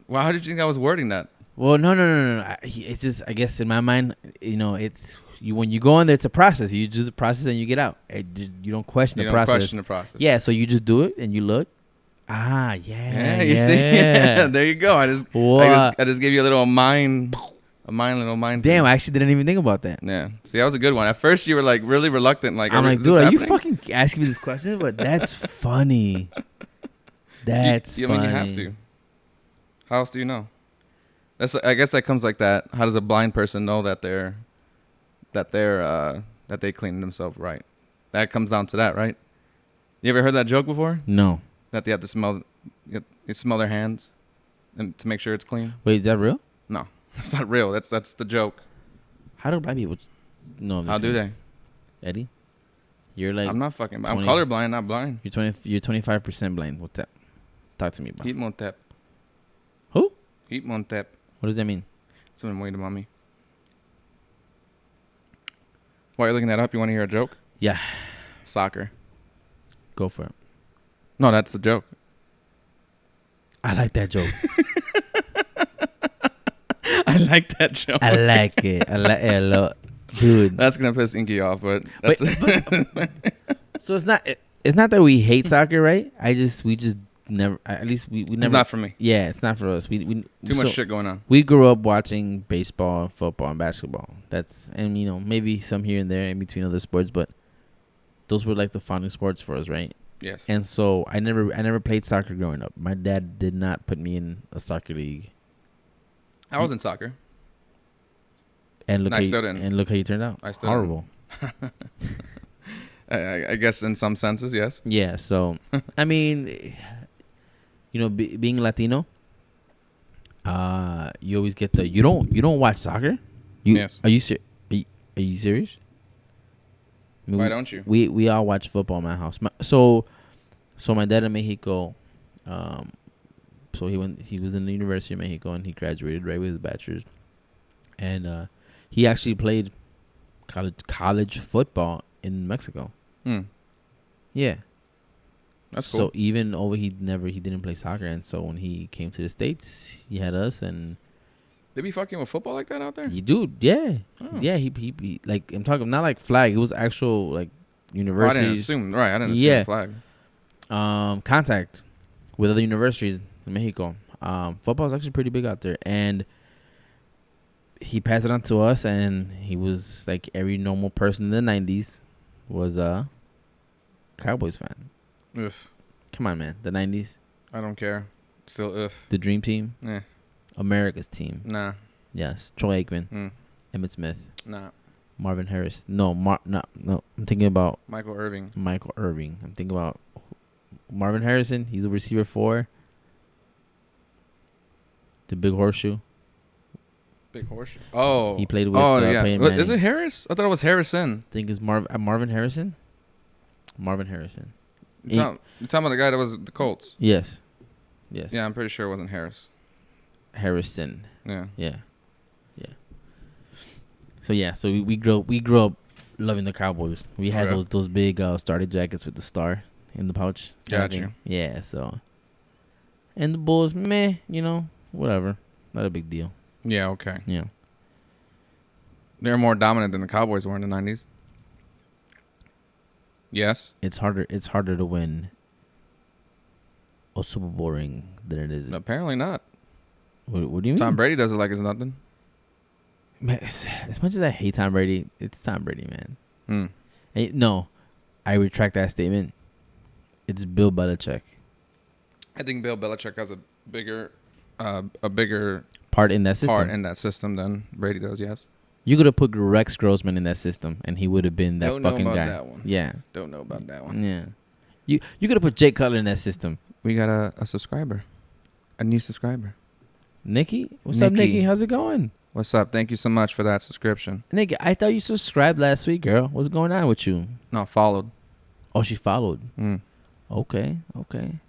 Well, how did you think I was wording that? Well, no. It's just I guess in my mind, it's when you go in there, it's a process. You do the process and you get out. You don't question the process. Question the process. Yeah, so you just do it and you look. Ah, yeah. You see? Yeah, there you go. I just gave you a little mind. Damn, thing. I actually didn't even think about that. Yeah. See, that was a good one. At first, you were like really reluctant. Like, I'm like, dude, are you fucking asking me this question? But that's funny. That's funny. I mean, you have to. How else do you know? I guess that comes like that. How does a blind person know that they clean themselves right? That comes down to that, right? You ever heard that joke before? No. That they have to smell their hands and to make sure it's clean. Wait, is that real? No. It's not real. That's the joke. How do blind people know? How do they? Eddie, you're like. I'm not fucking. I'm colorblind, not blind. You're 25% blind. What's that? Talk to me about. Heat Montep. Who? Heat Montep. What does that mean? Someone wait a mommy. While you're looking that up, you want to hear a joke? Yeah. Soccer. Go for it. No, that's the joke. I like that joke. I like that joke. I like it. I like it a lot. Dude. That's going to piss Inky off, but that's So it's not that we hate soccer, right? We just never. At least we never. It's not for me. Yeah, it's not for us. We Too much shit going on. We grew up watching baseball, football, and basketball. And maybe some here and there in between other sports, but those were like the founding sports for us, right? Yes. And so I never played soccer growing up. My dad did not put me in a soccer league. I was in soccer. And look, I still didn't. And look how you turned out. I still horrible. I guess in some senses, yes. Yeah. So, I mean, being Latino, you always get you don't watch soccer. Yes. Are you serious? I mean, why don't you? We all watch football in my house. So my dad in Mexico, so he was in the University of Mexico and he graduated right with his bachelor's, and he actually played college football in Mexico. Yeah. That's cool. So even over he didn't play soccer, and so when he came to the States, he had us and. They be fucking with football like that out there? You do, yeah. Oh. Yeah, he like, I'm talking not like flag, it was actual like universities. I didn't assume flag. Contact with other universities in Mexico. Football is actually pretty big out there, and he passed it on to us, and he was like every normal person in the 90s was a Cowboys fan. Ugh. Come on, man. The 90s. I don't care. Still The dream team. Yeah. America's team. Nah. Yes. Troy Aikman. Emmitt Smith. Nah. Marvin Harris. No. No. I'm thinking about Michael Irving. I'm thinking about Marvin Harrison. He's a receiver for the Big Horseshoe. Big Horseshoe. Oh. He played with. Yeah. Peyton Is Manning. it Harris? I thought it was Harrison. I think it's Marvin Harrison. Marvin Harrison. You're talking about the guy that was at the Colts? Yes. Yeah, I'm pretty sure it wasn't Harris. Harrison. Yeah. So we grew up loving the Cowboys. We had Okay. those big starter jackets with the star in the pouch. Gotcha. Yeah. So. And the Bulls, whatever, not a big deal. Yeah, okay. Yeah. They're more dominant than the Cowboys were in the 90s. Yes. It's harder to win a Super Bowl ring than it is. Apparently not. What do you mean? Tom Brady does it like it's nothing. Man, as much as I hate Tom Brady, it's Tom Brady, man. No, I retract that statement. It's Bill Belichick. I think Bill Belichick has a bigger Part in that system than Brady does. Yes. You could have put Rex Grossman in that system, and he would have been that fucking guy. Don't know about that one. Yeah. Don't know about that one. Yeah. You could have put Jake Cutler in that system. We got a subscriber, a new subscriber. Nikki, what's up, Nikki? How's it going? What's up? Thank you so much for that subscription. Nikki, I thought you subscribed last week, girl. What's going on with you? No, followed. Oh, she followed. Okay.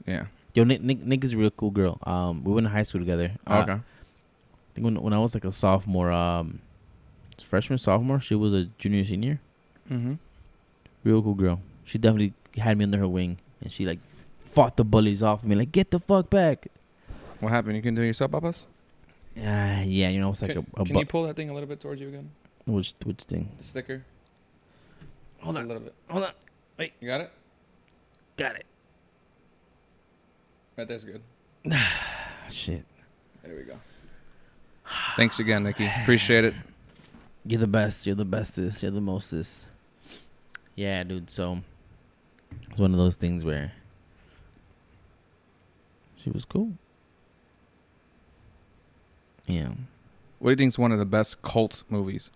Yeah. Yo, Nick is a real cool girl. We went to high school together. Okay. I think when I was like a sophomore, freshman, sophomore, she was a junior, senior. Real cool girl. She definitely had me under her wing, and she like fought the bullies off of me, like, get the fuck back. What happened? You can do it yourself, Papas? Yeah, it's like can you pull that thing a little bit towards you again? Which thing? The sticker. Hold on. A little bit. Hold on. Wait. You got it? Got it. Right there's good. Shit. There we go. Thanks again, Nikki. Appreciate it. You're the best. You're the bestest. You're the mostest. Yeah, dude. So it's one of those things where she was cool. Yeah. What do you think is one of the best cult movies?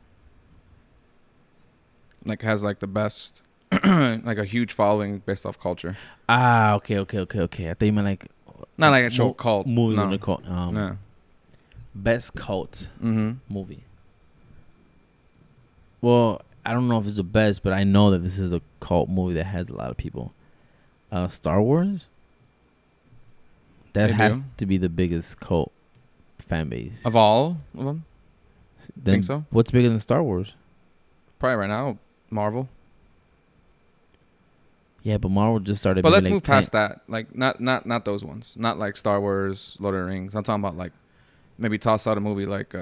Like has like the best, like a huge following based off culture. Okay. I thought you meant like not like a show cult movie. No. Cult. No. Best cult movie. Well, I don't know if it's the best, but I know that this is a cult movie that has a lot of people. Star Wars. That has to be the biggest cult fan base of all of them. Think so? What's bigger than Star Wars? Probably right now, Marvel. Yeah, but Marvel just started. But let's move past that. Like not those ones. Not like Star Wars, Lord of the Rings. I'm talking about like maybe toss out a movie like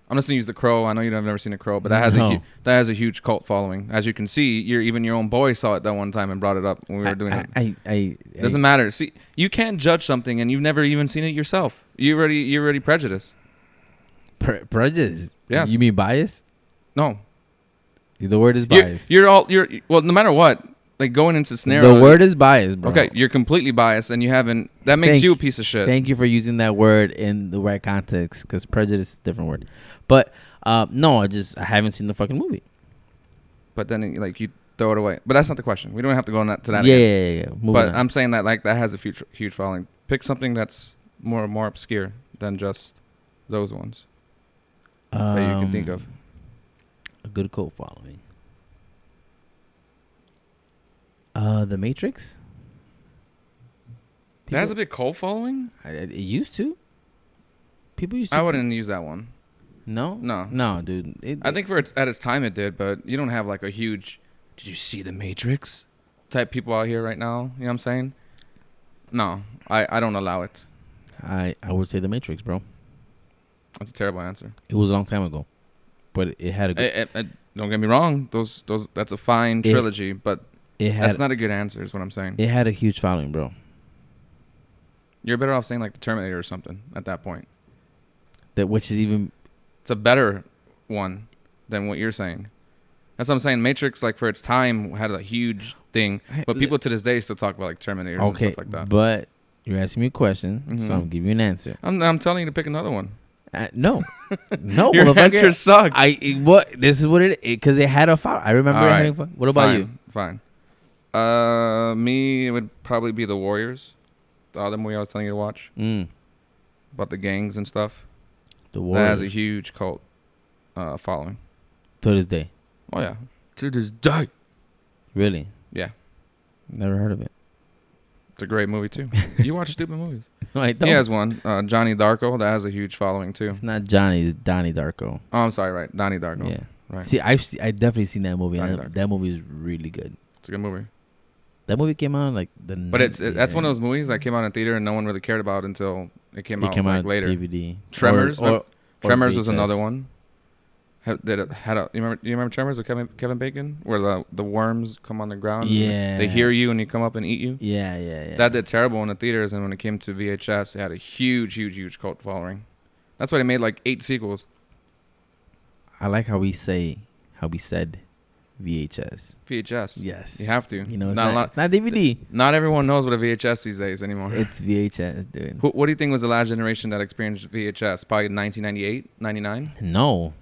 I'm just gonna use The Crow. I know you've never seen The Crow, but that has a huge cult following. As you can see, even your own boy saw it that one time and brought it up when we were doing it. Doesn't matter. See, you can't judge something and you've never even seen it yourself. You're already prejudiced. Prejudice? Yes. You mean bias? No. The word is bias. You're well. No matter what, like going into scenario. The word is bias, bro. Okay, you're completely biased, and you haven't. That makes you a piece of shit. Thank you for using that word in the right context, because prejudice is a different word. But no, I haven't seen the fucking movie. But then, you throw it away. But that's not the question. We don't have to go on to that. Yeah. But on. I'm saying that that has a huge following. Pick something that's more obscure than just those ones that you can think of. A good cult following. The Matrix. That has a big cult following? It used to. People used to. I wouldn't use that one. No, dude. I think at its time it did, but you don't have a huge. Did you see the Matrix? Type people out here right now. You know what I'm saying? No, I don't allow it. I would say the Matrix, bro. That's a terrible answer. It was a long time ago, but it had a good. Don't get me wrong. Those that's a fine trilogy, but that's not a good answer. Is what I'm saying. It had a huge following, bro. You're better off saying the Terminator or something at that point. Which is even. It's a better one than what you're saying. That's what I'm saying. Matrix, for its time, had a huge thing, but people to this day still talk about Terminators and stuff like that. But you're asking me a question, so I'm gonna give you an answer. I'm telling you to pick another one. No, no. Your answer sucks. This is what it is, because it had a file. I remember it having fun. What about you? Fine. Me, it would probably be The Warriors, the other movie I was telling you to watch. About the gangs and stuff. The Warriors. That has a huge cult following. To this day. Oh yeah. To this day. Really? Yeah. Never heard of it. It's a great movie too. You watch stupid movies. No, I don't. He has one. Johnny Darko. That has a huge following too. It's not Johnny. It's Donnie Darko. Oh, I'm sorry. Right. Donnie Darko. Yeah. Right. See, I definitely seen that movie. That movie is really good. It's a good movie. That movie came out But that's one of those movies that came out in theater and no one really cared about until it came out later. DVD. Tremors. Tremors VHS. was another one. You remember Tremors with Kevin Bacon, where the worms come on the ground? Yeah. They hear you and you come up and eat you. Yeah. That did terrible in the theaters, and when it came to VHS, it had a huge cult following. That's why they made 8 sequels. I like how we said VHS. VHS. Yes. You have to. It's not DVD. Not everyone knows what a VHS these days anymore. It's VHS, dude. What do you think was the last generation that experienced VHS? Probably 1998, 99? No.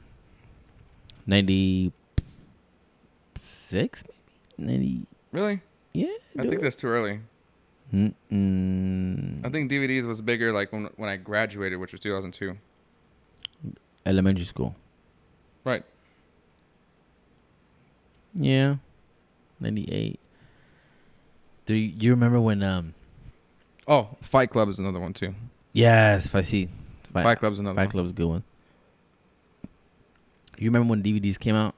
96, maybe? Really? Yeah. I think that's too early. I think DVDs was bigger when I graduated, which was 2002. Elementary school. Right. Yeah. 98. Do you remember when Fight Club is another one too. Yes, Fight Club's another one. Fight Club's a good one. You remember when DVDs came out?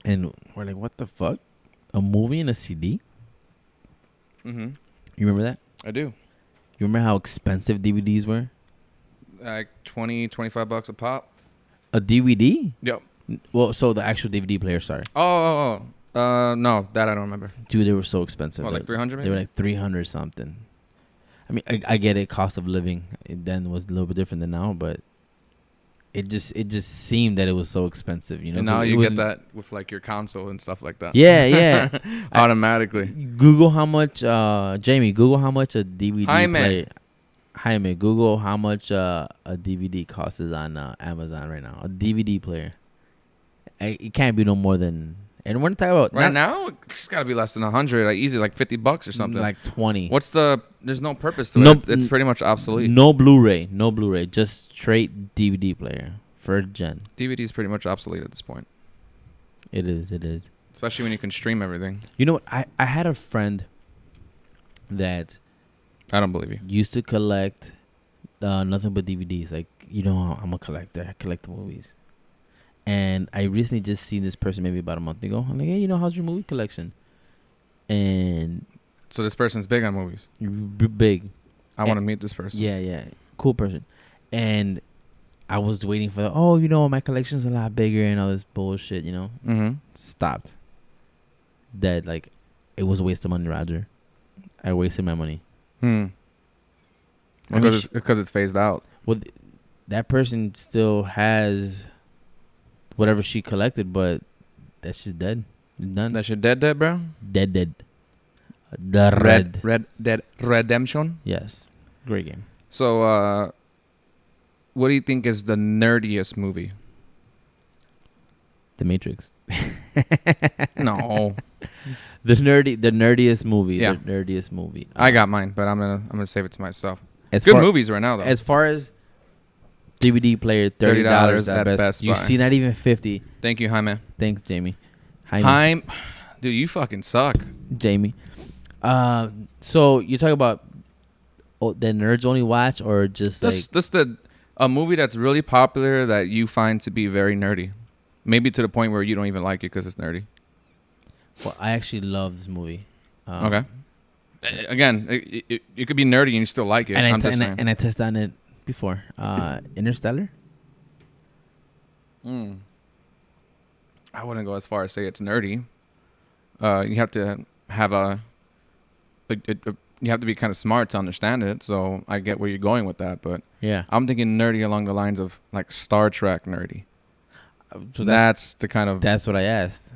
And we're like, what the fuck? A movie and a CD? Mm-hmm. You remember that? I do. You remember how expensive DVDs were? Like $20-$25 a pop. A DVD? Yep. Well, so the actual DVD player, sorry. No, that I don't remember. Dude, they were so expensive. What, 300 maybe? They were like 300 something. I mean, I get it. Cost of living it then was a little bit different than now, but it just seemed that it was so expensive, you know. And now you get that with your console and stuff like that. Yeah. Automatically. Google how much, Jamie. Google how much a DVD player. Jaime, Google how much a DVD costs on Amazon right now. A DVD player. It can't be no more than. And we're talking about right now. It's got to be less than 100. Easy, $50 or something. Like 20. There's no purpose to it. It's pretty much obsolete. No Blu-ray. Just straight DVD player. Third gen. DVD is pretty much obsolete at this point. It is. Especially when you can stream everything. You know what? I had a friend that. I don't believe you. Used to collect nothing but DVDs. I'm a collector. I collect movies. And I recently just seen this person maybe about a month ago. I'm like, hey, how's your movie collection? And so this person's big on movies. Big. I want to meet this person. Yeah. Cool person. And I was waiting for my collection's a lot bigger and all this bullshit, Mm-hmm. Stopped. Dead. Like, it was a waste of money, Roger. I wasted my money. Because it's phased out. Well, that person still has whatever she collected, but that shit's dead. Done. That shit dead, bro? Dead. The Red Dead Redemption? Yes. Great game. So, what do you think is the nerdiest movie? The Matrix. No. The nerdiest movie. Yeah. The nerdiest movie. I got mine, but I'm gonna save it to myself. As Good movies right now, though. As far as DVD player, $30 at Best Buy. You see, not even 50. Thank you, Jaime. Thanks, Jamie. Jaime. Dude, you fucking suck. Jamie. So you're talking about that nerds only watch, or just a movie that's really popular that you find to be very nerdy, maybe to the point where you don't even like it because it's nerdy. Well, I actually love this movie. Okay. Again, it could be nerdy and you still like it. And I touched on it before. Interstellar. I wouldn't go as far as say it's nerdy. You have to have you have to be kind of smart to understand it. So I get where you're going with that, but Yeah. I'm thinking nerdy along the lines of like Star Trek nerdy. So That's the kind of. that's what I asked.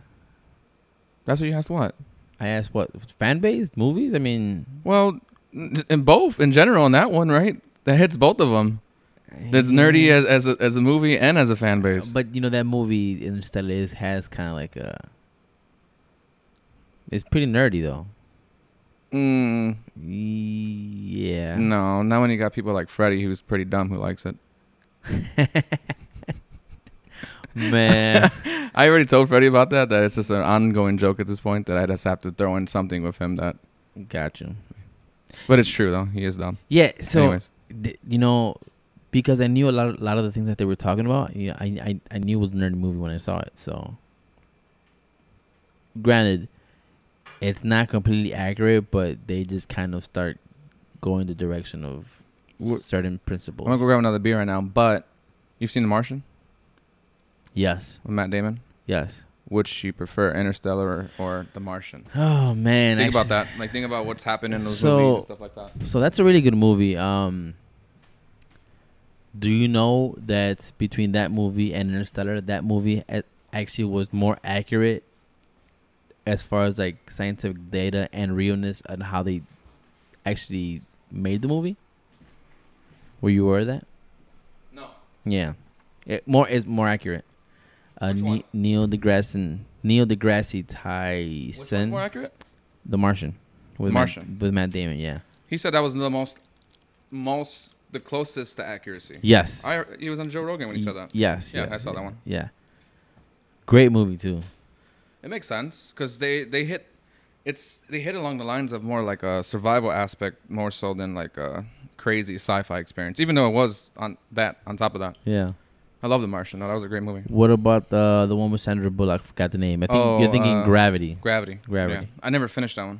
That's what you asked. What? I asked what fan base movies. I mean, Well, in both in general, in that one, right? That hits both of them. That's nerdy as a movie and as a fan base. But that movie Interstellar has kind of like it's pretty nerdy though. Yeah. No, not when you got people like Freddie, who's pretty dumb, who likes it. Man. I already told Freddie about that it's just an ongoing joke at this point, that I just have to throw in something with him that. Got you. But it's true, though. He is dumb. Yeah. So, anyways. because I knew a lot of the things that they were talking about, I knew it was a nerdy movie when I saw it. So, granted, it's not completely accurate, but they just kind of start going the direction of certain principles. I'm going to go grab another beer right now, but you've seen The Martian? Yes. With Matt Damon? Yes. Which you prefer, Interstellar or The Martian? Oh, man. Think about that. Like, think about what's happened in those movies and stuff like that. So that's a really good movie. Do you know that between that movie and Interstellar, that movie actually was more accurate as far as like scientific data and realness and how they actually made the movie? Were you aware of that? No. Yeah, it's more accurate. Neil deGrasse Tyson. Which one's more accurate? The Martian. With Matt Damon. Yeah. He said that was the the closest to accuracy. Yes. He was on Joe Rogan when he said that. Yes. Yeah, I saw that one. Yeah. Great movie too. It makes sense because they hit along the lines of more like a survival aspect more so than like a crazy sci-fi experience. Even though it was on top of that. Yeah. I love The Martian. No, that was a great movie. What about the one with Sandra Bullock? I forgot the name. I think you're thinking Gravity. Gravity. Yeah. I never finished that one.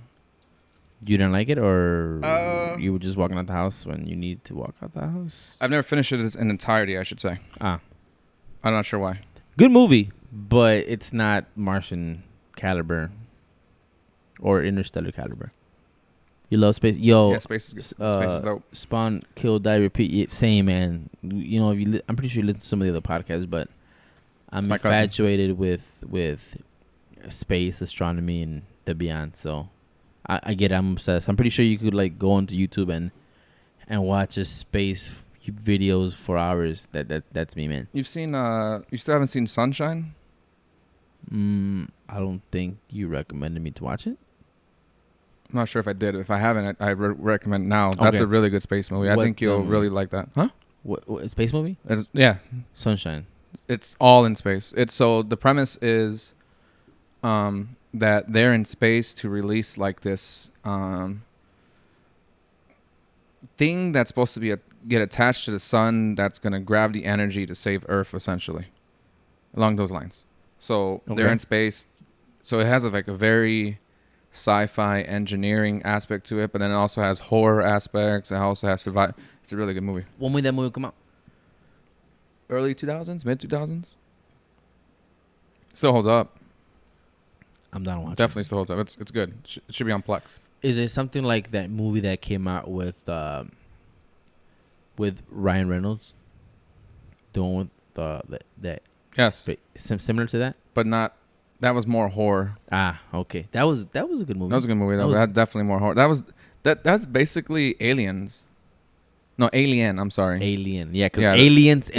You didn't like it, or you were just walking out the house when you need to walk out the house? I've never finished it in entirety, I should say. I'm not sure why. Good movie, but it's not Martian caliber or Interstellar caliber. You love space, yo. Yeah, space is dope. Spawn, Kill, Die, Repeat. Yeah, same, man. I'm pretty sure you listen to some of the other podcasts, but I'm infatuated with space, astronomy, and the beyond. So I get it. I'm obsessed. I'm pretty sure you could like go onto YouTube and watch just space videos for hours. That's me, man. You've seen you still haven't seen Sunshine? I don't think you recommended me to watch it. I'm not sure if I did. If I haven't, I recommend now. That's a really good space movie. I think you'll really like that. Huh? What space movie? Yeah. Sunshine. It's all in space. So the premise is that they're in space to release like this thing that's supposed to get attached to the sun that's going to grab the energy to save Earth, essentially. Along those lines. So they're in space. So it has like a very sci-fi engineering aspect to it, but then it also has horror aspects. It also has survival. It's a really good movie. When will that movie come out? early 2000s, mid 2000s. Still holds up. I'm down to watch Definitely still holds up. It's good. It should be on Plex. Is it something like that movie that came out with Ryan Reynolds? The one with that Yes. Similar to that? But not. That was more horror. Ah, okay. That was a good movie. That was a good movie though. That definitely more horror. That's basically Aliens. No, Alien. I'm sorry. Alien. Yeah, because Aliens.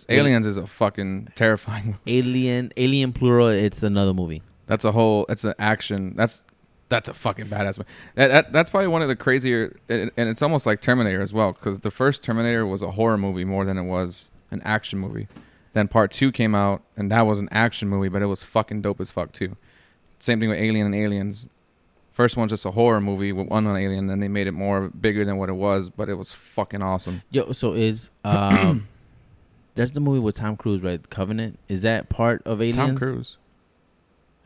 Aliens is a fucking terrifying. Alien plural. It's another movie. It's an action. That's a fucking badass movie. That's probably one of the crazier, and it's almost like Terminator as well, because the first Terminator was a horror movie more than it was an action movie. Then part 2 came out, and that was an action movie, but it was fucking dope as fuck too. Same thing with Alien and Aliens. First one's just a horror movie with one on Alien, then they made it more bigger than what it was, but it was fucking awesome. Yo, so is there's the movie with Tom Cruise, right? Covenant. Is that part of Aliens? Tom Cruise.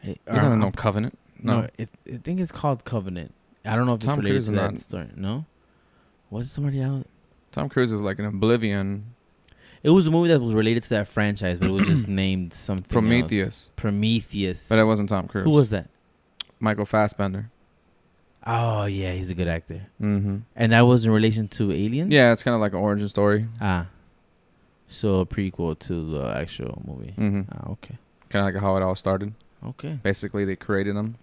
Hey, He's not no Covenant. No, I think it's called Covenant. I don't know if Tom it's related Cruise to is that not. story. No, was it somebody else? Tom Cruise is like an Oblivion. It was a movie that was related to that franchise, but it was just named something Prometheus. else. Prometheus. But it wasn't Tom Cruise. Who was that? Michael Fassbender. Oh yeah, he's a good actor. Mm-hmm. And that was in relation to Aliens? Yeah, it's kind of like an origin story. Ah. So a prequel to the actual movie. Mm-hmm. Ah, okay. Kind of like how it all started. Okay. Basically, they created them.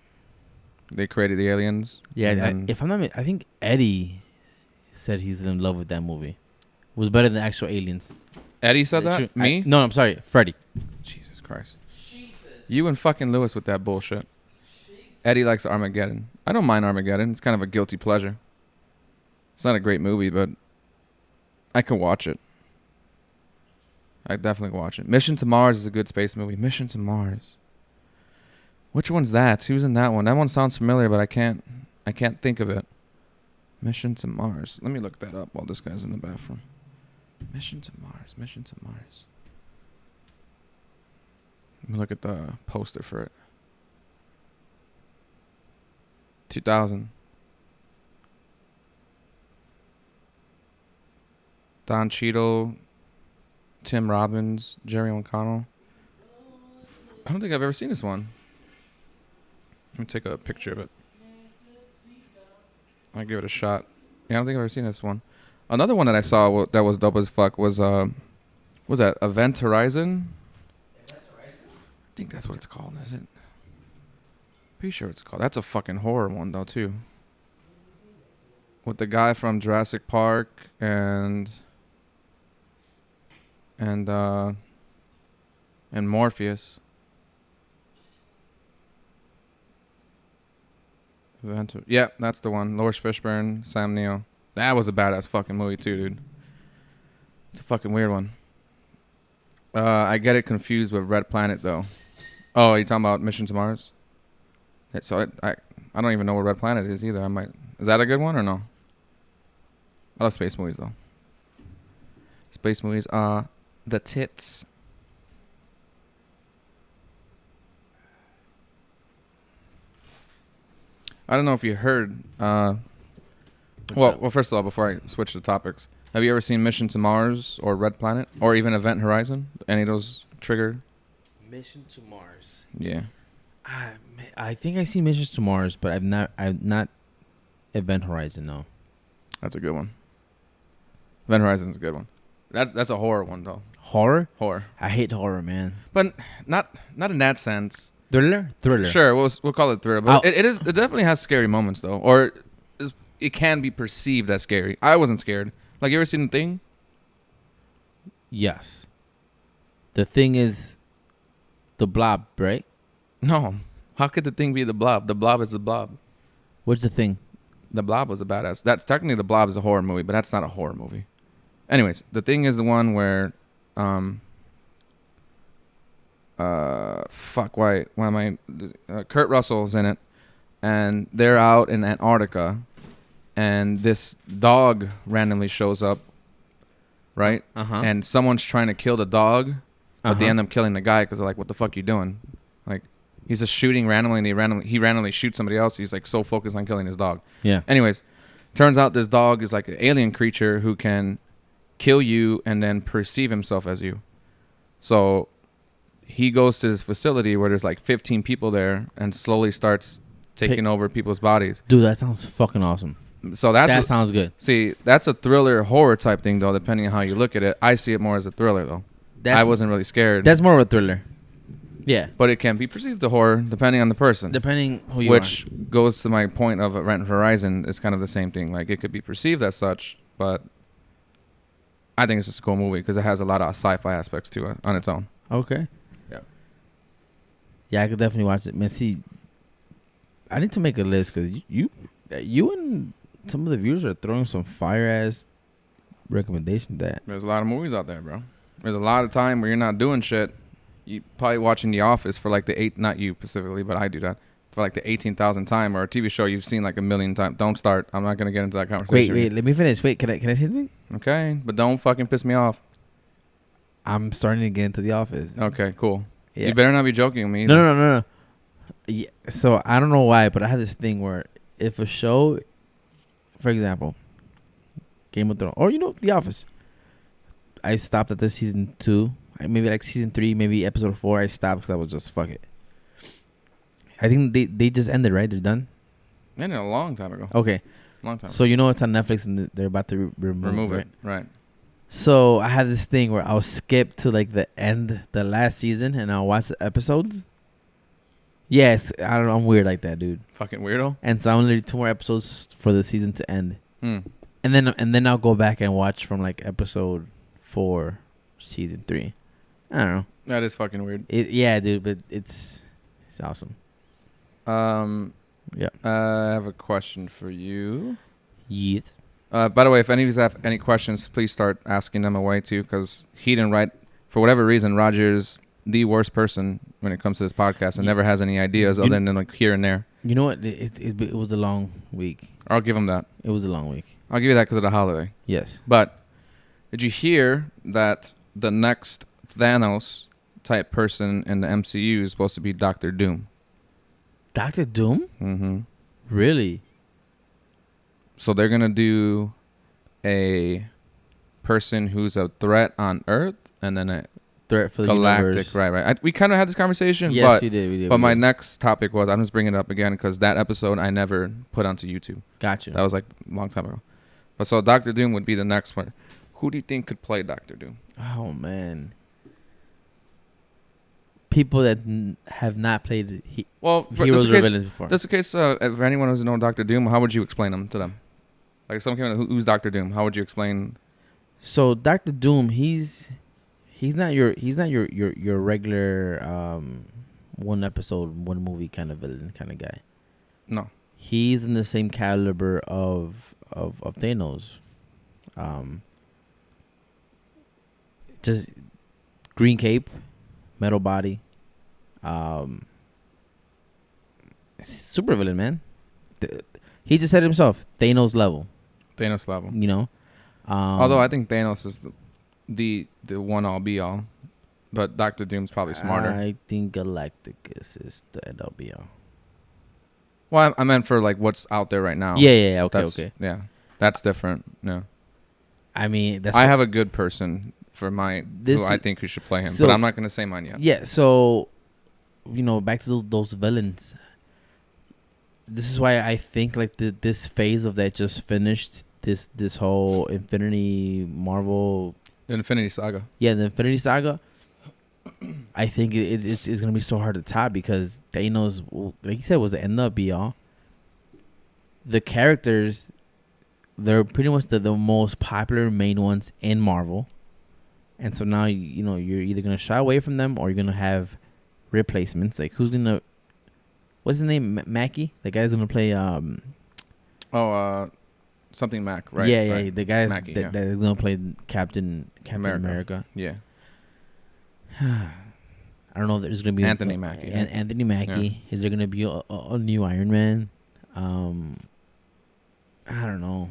They created the aliens. Yeah, if I'm not, I think Eddie said he's in love with that movie. It was better than actual Aliens. Eddie said that? Me? No, I'm sorry, Freddie. Jesus Christ. You and fucking Lewis with that bullshit. Eddie likes Armageddon. I don't mind Armageddon. It's kind of a guilty pleasure. It's not a great movie, but I can watch it. I definitely watch it. Mission to Mars is a good space movie. Mission to Mars. Which one's that? Who's in that one? That one sounds familiar, but I can't think of it. Mission to Mars. Let me look that up while this guy's in the bathroom. Mission to Mars. Mission to Mars. Let me look at the poster for it. 2000. Don Cheadle, Tim Robbins, Jerry O'Connell. I don't think I've ever seen this one. Let me take a picture of it. I'll give it a shot. Yeah, I don't think I've ever seen this one. Another one that I saw that was dope as fuck was that Event Horizon? I think that's what it's called, is it? Pretty sure it's called. That's a fucking horror one though too. With the guy from Jurassic Park and Morpheus. Yeah, that's the one. Lawrence Fishburne, Sam Neill. That was a badass fucking movie too, dude. It's a fucking weird one. I get it confused with Red Planet though. Oh, are you talking about Mission to Mars? So I don't even know what Red Planet is either. Is that a good one or no? I love space movies though. Space movies are the tits. I don't know if you heard. Well, first of all, before I switch to topics, have you ever seen Mission to Mars or Red Planet or even Event Horizon? Any of those triggered? Mission to Mars. Yeah. I think I see Missions to Mars, but I've not Event Horizon. No. That's a good one. Event Horizon's a good one. That's a horror one though. Horror? Horror. I hate horror, man. But not in that sense. Thriller. Sure, we'll call it thriller. But it definitely has scary moments though, or it can be perceived as scary. I wasn't scared. Like, you ever seen The Thing? Yes. The Thing is the Blob, right? No. How could The Thing be the Blob? The Blob is the Blob. What's The Thing? The Blob was a badass. That's technically The Blob is a horror movie, but that's not a horror movie. Anyways, The Thing is the one where Kurt Russell's in it, and they're out in Antarctica, and this dog randomly shows up, right? Uh-huh. And someone's trying to kill the dog, but they end up killing the guy because they're like, "What the fuck you doing?" Like, he's just shooting randomly, and he randomly shoots somebody else. He's like so focused on killing his dog. Yeah. Anyways, turns out this dog is like an alien creature who can kill you and then perceive himself as you. So he goes to his facility where there's like 15 people there and slowly starts taking over people's bodies. Dude, that sounds fucking awesome. So that sounds good. See, that's a thriller horror type thing though, depending on how you look at it. I see it more as a thriller though. I wasn't really scared. That's more of a thriller. Yeah. But it can be perceived as horror depending on the person. Depending who you Which goes to my point of Event Horizon is kind of the same thing. Like, it could be perceived as such, but I think it's just a cool movie because it has a lot of sci-fi aspects to it on its own. Okay. Yeah. Yeah, I could definitely watch it. Man, see, I need to make a list because you and some of the viewers are throwing some fire-ass recommendations that. There's a lot of movies out there, bro. There's a lot of time where you're not doing shit. You probably watching The Office for like not you specifically, but I do that for like the 18,000th time, or a TV show you've seen like a million times. Don't start. I'm not gonna get into that conversation. Wait, let me finish. Wait, can I say something? Okay, but don't fucking piss me off. I'm starting to get into The Office. Okay, cool. Yeah. You better not be joking with me. No. Yeah, so I don't know why, but I have this thing where if a show, for example, Game of Thrones, or The Office, I stopped at the season 2. Maybe like season 3, maybe episode 4. I stopped because I was just fuck it. I think they just ended, right? They're done. Ended a long time ago. Okay, Long time. so it's on Netflix and they're about to remove it. Right. So I have this thing where I'll skip to like the end, the last season, and I'll watch the episodes. Yes, I don't know. I'm weird like that, dude. Fucking weirdo. And so I'm literally 2 more episodes for the season to end. Hmm. And then I'll go back and watch from like episode 4, season 3. I don't know. That is fucking weird. Yeah, dude, but it's awesome. Yeah. I have a question for you. Yes. By the way, if any of you have any questions, please start asking them away too, because he didn't write, for whatever reason, Roger's the worst person when it comes to this podcast and never has any ideas other than like here and there. You know what? It was a long week. I'll give him that. It was a long week. I'll give you that because of the holiday. Yes. But did you hear that the next Thanos type person in the MCU is supposed to be Doctor Doom? Doctor Doom? Mm-hmm. Really? So they're going to do a person who's a threat on Earth and then a threat for the galactic universe. Right. We kind of had this conversation. Yes, but we did. But my next topic was, I'm just bringing it up again because that episode I never put onto YouTube. Gotcha. That was like a long time ago. But so Doctor Doom would be the next one. Who do you think could play Doctor Doom? Oh, man. People that have not played heroes or villains before. Just in case, if anyone doesn't know Doctor Doom, how would you explain him to them? Like if someone came in, who's Doctor Doom? How would you explain? So Doctor Doom, he's not your regular one episode, one movie kind of villain kind of guy. No. He's in the same caliber of Thanos. Just green cape, metal body. Super villain, man. He just said it himself, Thanos level. Although I think Thanos is the one all be all, but Doctor Doom's probably smarter. I think Galacticus is the end all be all. Well, I meant for like what's out there right now. Yeah. Okay. Yeah, that's different. Yeah. I mean, I have a good person for who I think who should play him, but I'm not gonna say mine yet. Yeah. So, back to those villains. This is why I think like this phase of that just finished. This whole Infinity Saga. Yeah, the Infinity Saga. I think it's gonna be so hard to top because Thanos, like you said, was the end up be all. The characters, they're pretty much the most popular main ones in Marvel, and so now you're either gonna shy away from them or you're gonna have replacements. Like what's his name? Mackie, the guy's gonna play something Mac, right? Yeah, right. the guy's Mackie, that is gonna play Captain America. Yeah. I don't know if there's gonna be Anthony Mackie. Anthony Mackie. Yeah. Is there gonna be a new Iron Man? I don't know.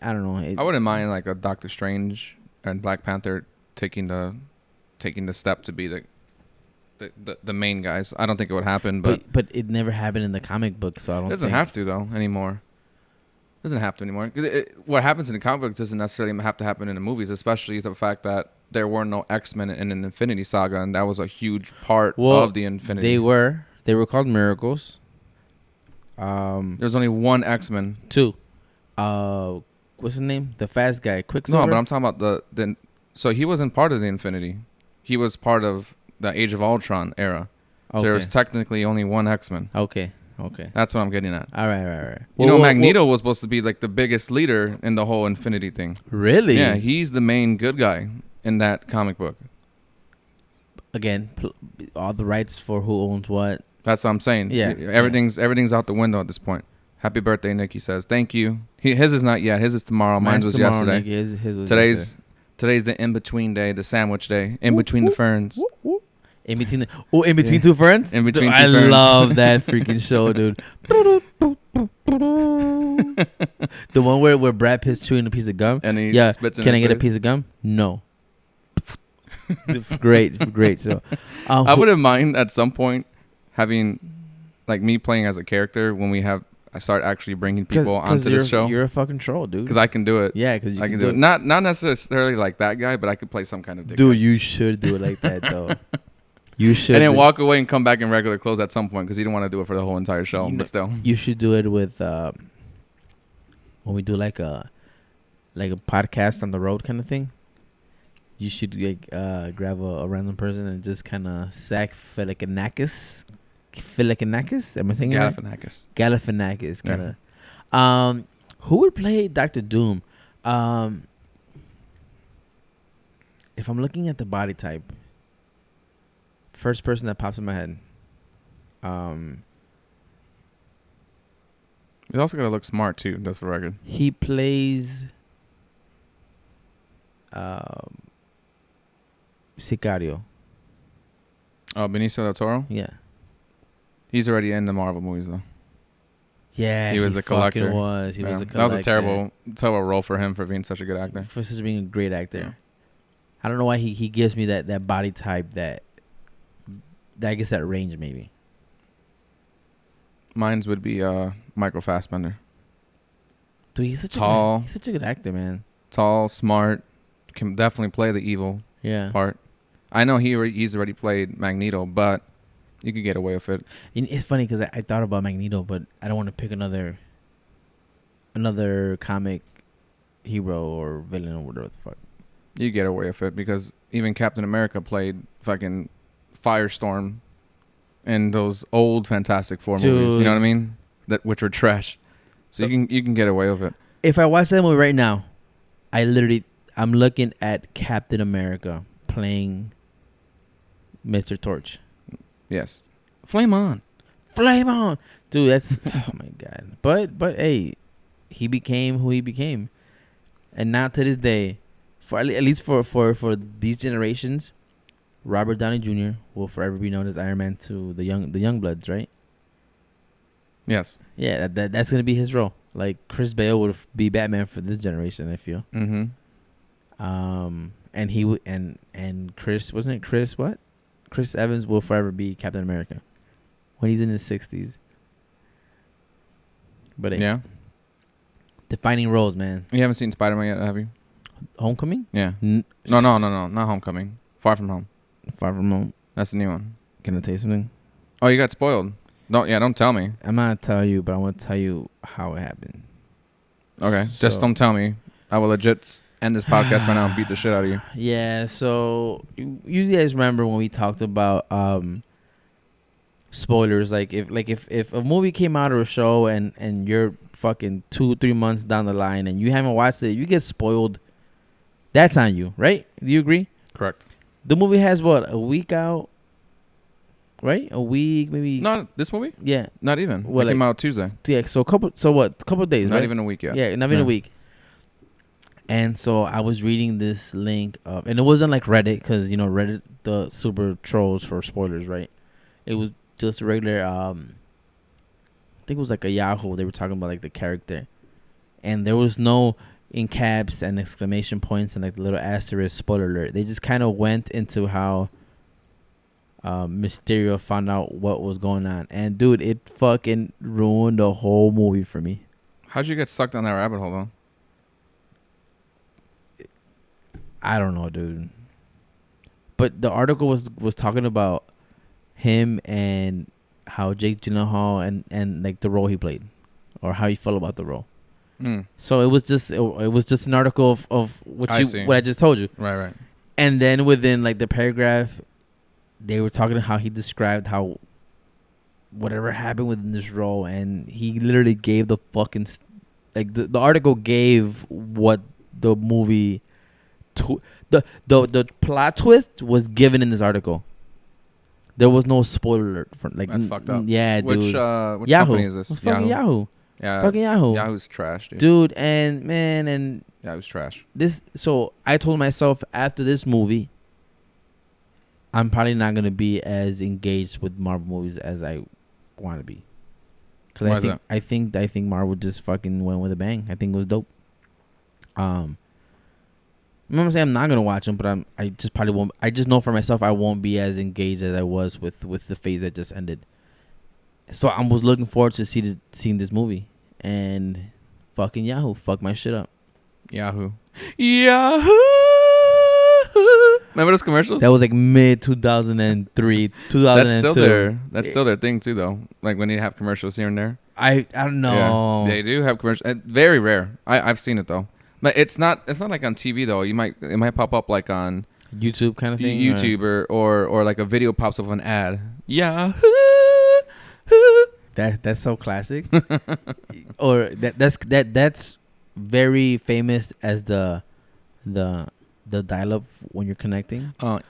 I wouldn't mind like a Doctor Strange and Black Panther taking the step to be the main guys. I don't think it would happen, but it never happened in the comic book, so I don't. It doesn't have to though anymore. Doesn't have to anymore. 'Cause what happens in the comic books doesn't necessarily have to happen in the movies, especially the fact that there were no X-Men in an Infinity Saga, and that was a huge part of the Infinity. They were called Miracles. There's only one X-Men. 2. What's his name? The fast guy, Quicksilver. No, but I'm talking about the. So he wasn't part of the Infinity. He was part of the Age of Ultron era. So there was technically only one X-Men. Okay. That's what I'm getting at. All right. Magneto was supposed to be like the biggest leader in the whole Infinity thing. Really? Yeah, he's the main good guy in that comic book. Again, all the rights for who owns what. That's what I'm saying. Yeah. Everything's out the window at this point. Happy birthday, Nick, he says. Thank you. His is not yet. His is tomorrow. Mine was tomorrow, yesterday. Nick. His was Today's the in-between day, the sandwich day, in between the ferns. In between two ferns? In between dude, two ferns. I love that freaking show, dude. The one where Brad Pitt's chewing a piece of gum. And he spits in Can I his get a face. piece of gum? No. Great show. I wouldn't mind at some point having like me playing as a character when I start actually bringing people onto this show. You're a fucking troll, dude. Because I can do it. Yeah, because I can do it. Not necessarily like that guy, but I could play some kind of dick. Dude, guy. you should do it like that, though. You should. And then walk away and come back in regular clothes at some point because you don't want to do it for the whole entire show. But still. You should do it with when we do like a podcast on the road kind of thing. You should grab a random person and just kind of sack Filicanakis. Am I saying it right? Galifianakis, kind of. Who would play Dr. Doom? If I'm looking at the body type, first person that pops in my head. He's also gonna look smart too. That's for the record. He plays Sicario. Oh, Benicio del Toro. Yeah. He's already in the Marvel movies though. Yeah, he was the collector. He was the collector. That was a terrible role for him for being such a good actor. For such being a great actor. Yeah. I don't know why he gives me that body type that I guess that range maybe. Mine's would be Michael Fassbender. Dude, he's such tall. He's such a good actor, man. Tall, smart, can definitely play the evil part. I know he's already played Magneto, but you could get away with it. And it's funny because I thought about Magneto, but I don't want to pick another comic hero or villain or whatever the fuck. You get away with it because even Captain America played fucking Firestorm in those old Fantastic Four movies. You know what I mean? Which were trash. So you can get away with it. If I watch that movie right now, I'm looking at Captain America playing Mr. Torch. Yes. Flame on. Dude, that's oh my god. But hey, he became who he became. And now to this day, for at least for these generations, Robert Downey Jr. will forever be known as Iron Man to the young bloods, right? Yes. Yeah, that's gonna be his role. Like Chris Bale would be Batman for this generation, I feel. Mm-hmm. And he would and Chris wasn't it Chris what? Chris Evans will forever be Captain America when he's in his 60s. But yeah, defining roles, man. You haven't seen Spider-Man yet, have you? Homecoming? Yeah. No, not Homecoming. Far From Home. Far From Home. That's the new one. Can I tell you something? Oh, you got spoiled. Don't tell me. I'm not gonna tell you, but I want to tell you how it happened. Okay, just don't tell me. I will legit end this podcast right now and beat the shit out of you. Yeah, so you guys remember when we talked about spoilers? Like if a movie came out or a show and you're fucking 2-3 months down the line and you haven't watched it, you get spoiled. That's on you, right? Do you agree? Correct. The movie has what, a week out, right? A week, maybe. Not this movie. Yeah, not even. Well, it came out Tuesday. Yeah, so a couple of days. Not right? even a week yet. Yeah, not even a week. And so I was reading this link of, and it wasn't like Reddit, because Reddit the super trolls for spoilers, right? It was just a regular. I think it was like a Yahoo. They were talking about like the character, and there was no in caps and exclamation points and like the little asterisk spoiler alert. They just kind of went into how Mysterio found out what was going on, and dude, it fucking ruined the whole movie for me. How'd you get sucked down that rabbit hole, though? I don't know, dude. But the article was talking about him and how Jake Gyllenhaal and like the role he played, or how he felt about the role. So it was just an article of what I just told you. Right. And then within like the paragraph, they were talking how he described how whatever happened within this role, and he literally gave the fucking the article gave what the movie the plot twist was given in this article. There was no spoiler alert for like that's fucked up. Yeah, dude. Which Yahoo. company is this? Fucking Yahoo. Yeah, fucking Yahoo. Yahoo's trash, dude. Dude, and Yahoo's trash. So I told myself after this movie, I'm probably not gonna be as engaged with Marvel movies as I want to be. Cause I think Marvel just fucking went with a bang. I think it was dope. I'm not saying I'm not gonna watch them, but I just probably won't. I just know for myself I won't be as engaged as I was with the phase that just ended. So I was looking forward to seeing this movie, and fucking Yahoo fucked my shit up. Yahoo. Remember those commercials? That was like mid 2003, 2002. That's still their thing too, though. Like when they have commercials here and there. I don't know. Yeah, they do have commercials. Very rare. I've seen it though, but it's not like on TV though. It might pop up like on YouTube kind of thing. YouTube or like a video pops up of an ad. Yahoo. That's so classic. Or that's very famous as the dial-up when you're connecting. Yeah,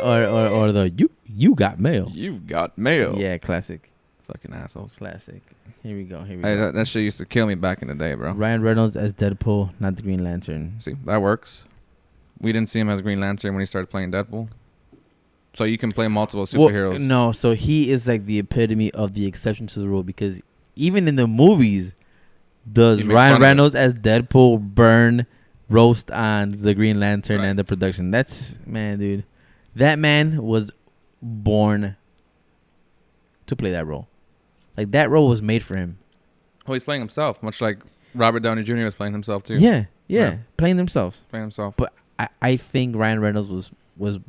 or the you got mail. You've got mail. Yeah, classic. Fucking assholes. Classic. Here we go. That shit used to kill me back in the day, bro. Ryan Reynolds as Deadpool, not the Green Lantern. See, that works. We didn't see him as Green Lantern when he started playing Deadpool. So you can play multiple superheroes. No, so he is like the epitome of the exception to the rule, because even in the movies, does Ryan Reynolds as Deadpool roast on the Green Lantern and the production? That's, man, dude. That man was born to play that role. Like, that role was made for him. Oh, he's playing himself, much like Robert Downey Jr. was playing himself too. Yeah. Playing themselves. Playing himself. But I think Ryan Reynolds was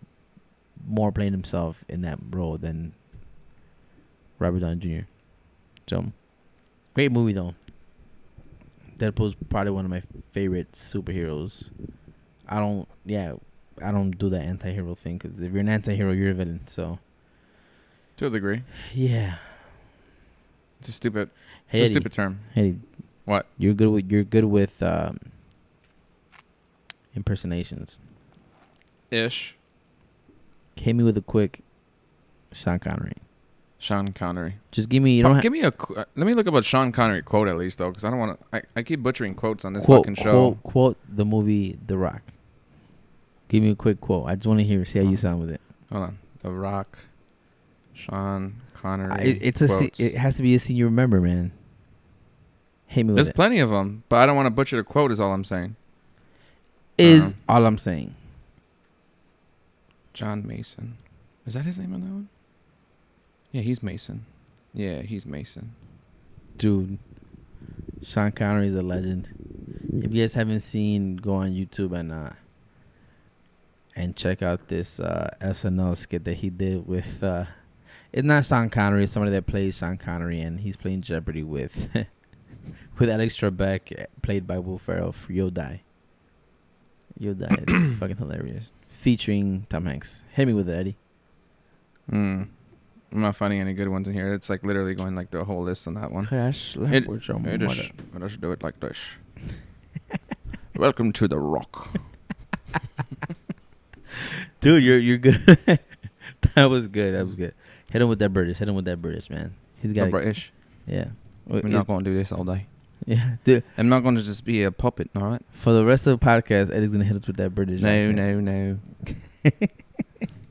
more playing himself in that role than Robert Downey Jr. So, great movie though. Deadpool's probably one of my favorite superheroes. I don't do that anti-hero thing, because if you're an anti-hero, you're a villain. So, to a degree. Yeah. It's a stupid. Hey, it's a stupid term. Hey, what? You're good with impersonations. Ish. Hit me with a quick Sean Connery. Sean Connery. Just give me. Let me look up a Sean Connery quote at least, though, because I don't want to. I keep butchering quotes on this fucking show. Quote the movie The Rock. Give me a quick quote. I just want to see how you sound with it. Hold on. The Rock. Sean Connery. It has to be a scene you remember, man. Hit me with it. There's plenty of them, but I don't want to butcher the quote. Is all I'm saying. All I'm saying. John Mason. Is that his name on that one? Yeah, he's Mason. Yeah, he's Mason. Dude, Sean Connery is a legend. If you guys haven't seen, go on YouTube and check out this SNL skit that he did with it's not Sean Connery, it's somebody that plays Sean Connery, and he's playing Jeopardy with with Alex Trebek, played by Will Ferrell, for You'll Die. It's fucking hilarious. Featuring Tom Hanks. Hit me with it, Eddie. I'm not finding any good ones in here. It's like literally going like the whole list on that one. Just do it like this. Welcome to The Rock. Dude, you're good. That was good. Hit him with that British, man. He's got British. Yeah. We're not going to do this all day. Yeah, dude. I'm not going to just be a puppet, all right? For the rest of the podcast, Eddie's going to hit us with that British accent. No.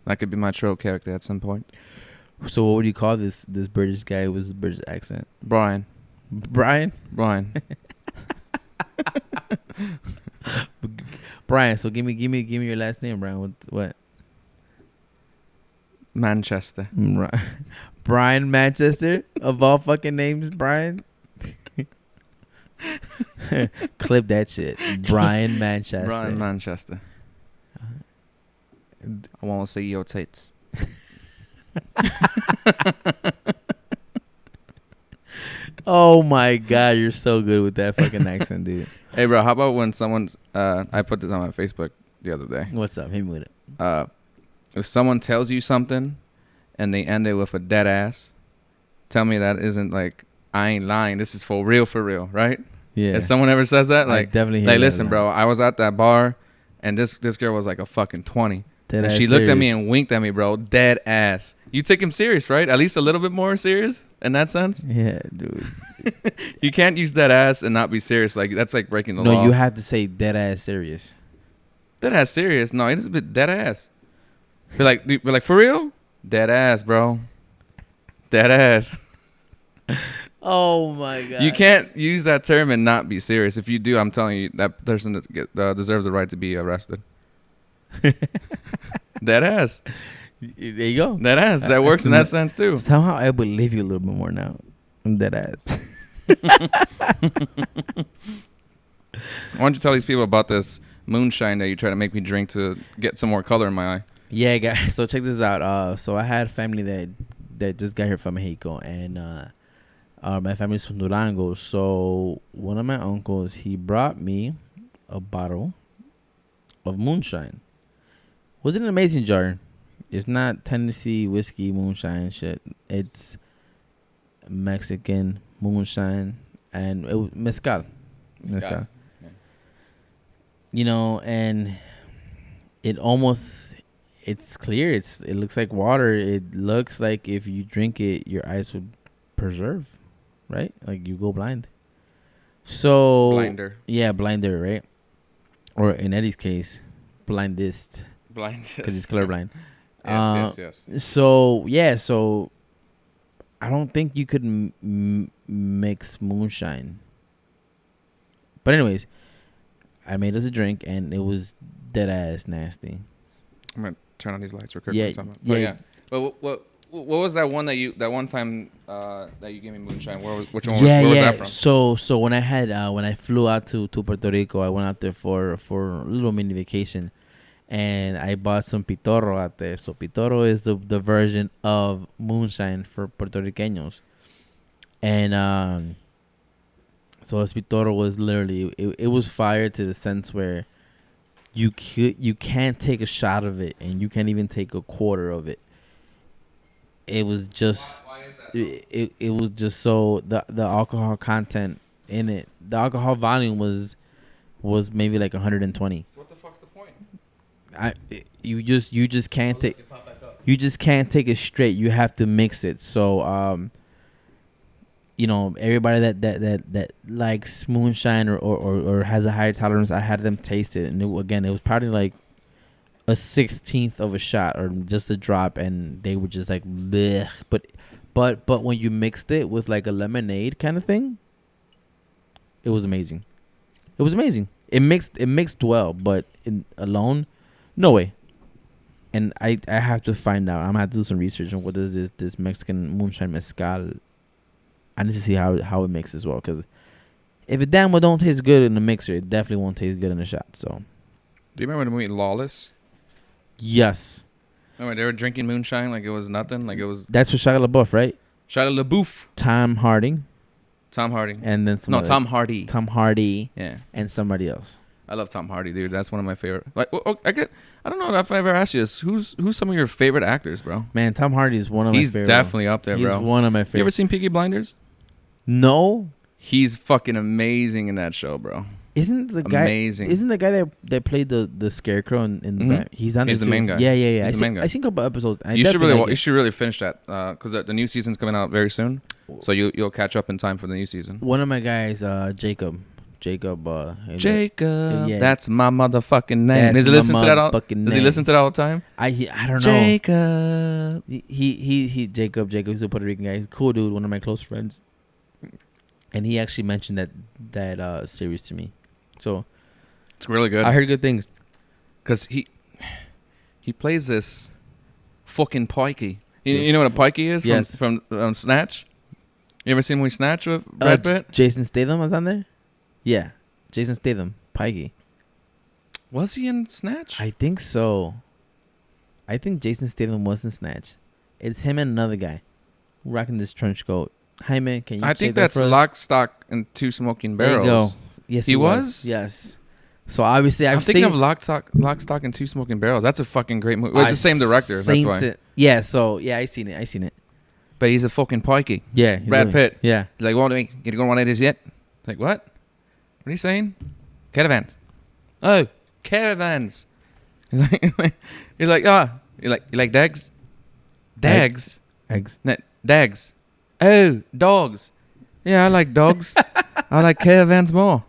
That could be my troll character at some point. So what would you call this British guy with his British accent? Brian. Brian. Brian, so give me your last name, Brian. What? Manchester. Brian Manchester, of all fucking names, Brian. Clip that shit. Brian Manchester. Brian Manchester. I want to see your tits. Oh my god, you're so good with that fucking accent, dude. Hey, bro, how about when someone's... I put this on my Facebook the other day. What's up? Hit me with it. If someone tells you something and they end it with a dead ass, tell me that isn't like, I ain't lying. This is for real, right? Yeah. If someone ever says that, I like, definitely hear like, that listen, a lot. bro, I was at that bar and this girl was like a fucking 20. Dead And ass she looked at me serious. and winked at me, bro. Dead ass. You take him serious, right? At least a little bit more serious in that sense. Yeah, dude. You can't use that ass and not be serious. Like, that's like breaking the No, law. you have to say dead ass serious. Dead ass serious. No, it is a bit dead ass. Be like, for real? Dead ass, bro. Dead ass. Oh my god. You can't use that term and not be serious. If you do, I'm telling you, that person deserves the right to be arrested. Dead ass. There you go. Dead ass. That works in that sense too. Somehow I believe you a little bit more now. I'm dead ass. Why don't you tell these people about this moonshine that you try to make me drink to get some more color in my eye? Yeah, guys. So check this out. So I had family that just got here from Mexico, and my family's from Durango. So one of my uncles, he brought me a bottle of moonshine. Was an amazing jar. It's not Tennessee whiskey moonshine shit. It's Mexican moonshine and it was mezcal. Yeah. You know, and it's clear. It looks like water. It looks like if you drink it, your eyes would preserve, right? Like you go blind. So Blinder. Yeah, blinder, right? Or in Eddie's case, blindest, Blind. because he's colorblind. Yes. So I don't think you could mix moonshine. But anyways, I made us a drink and it was dead ass nasty. I'm gonna turn on these lights real quick. Yeah. But what was that one that one time that you gave me moonshine? Which one? Yeah, where was yeah. that from? So when I flew out to Puerto Rico, I went out there for a little mini vacation, and I bought some pitorro out there. So pitorro is the version of moonshine for Puerto Ricanos, and so this pitorro was literally it was fire to the sense where you can't take a shot of it, and you can't even take a quarter of it. It was just Why is that? it was just so the alcohol content in it, the alcohol volume was maybe like 120. So what the fuck's the point? You just can't take it straight. You have to mix it. So you know, everybody that likes moonshine or has a higher tolerance, I had them taste it, and it was probably like a 16th of a shot or just a drop, and they were just like bleh. But when you mixed it with like a lemonade kind of thing, it was amazing. It mixed well, but alone, no way. And I have to find out. I'm gonna have to do some research on what is this Mexican moonshine mezcal. I need to see how it mixes as well, because if it damn well don't taste good in the mixer, it definitely won't taste good in the shot. So, Do you remember the movie Lawless? yes, Remember they were drinking moonshine like it was nothing, like it was that's with Shia LaBeouf, right? Shia LaBeouf. Tom Hardy, Tom Hardy. and then Tom Hardy. Tom Hardy, Yeah. and somebody else. I love Tom Hardy, dude. That's one of my favorite. Like, I don't know if I ever asked you this. Who's some of your favorite actors, bro? Man, Tom Hardy is one of my He's favorite. definitely up there, He's bro. one of my You ever favorites. seen Peaky Blinders? No, He's fucking amazing in that show, bro. isn't the guy Amazing. Isn't the guy that played the scarecrow in the Mhm. back? He's on. He's there the main too. guy. Yeah. He's the main guy. I seen a couple episodes. You should really finish that because the new season's coming out very soon. So you'll catch up in time for the new season. One of my guys, Jacob. Jacob, yeah. that's my motherfucking name. That's Does he my listen to that all? motherfucking Does he name. listen to that all the time? I don't know. Jacob. He Jacob. He's a Puerto Rican guy. He's a cool dude. One of my close friends. And he actually mentioned that series to me. So It's really good. I heard good things. Cause he plays this fucking pikey. You know what a pikey is? Yes. From Snatch. You ever seen movie Snatch with Brad Pitt? Jason Statham was on there. Yeah, Jason Statham, Pikey. Was he in Snatch? I think so. I think Jason Statham was in Snatch. It's him and another guy rocking this trench coat. Jaime, can you? I think that's Lock, Stock, and Two Smoking Barrels. There you go. Yes, he was. Yes. So obviously, I'm thinking of Lock, Stock, and Two Smoking Barrels. That's a fucking great movie. Well, it's the same director. That's why. Yeah. So yeah, I seen it. But he's a fucking pikey. Yeah. Brad Pitt. Yeah. He's like, "Want to get going one of these yet?" It's like, what? What are you saying? Caravans. Oh, caravans. He's like, you like dags? Dags. Eggs. No, dags. Oh, dogs. Yeah, I like dogs. I like caravans more.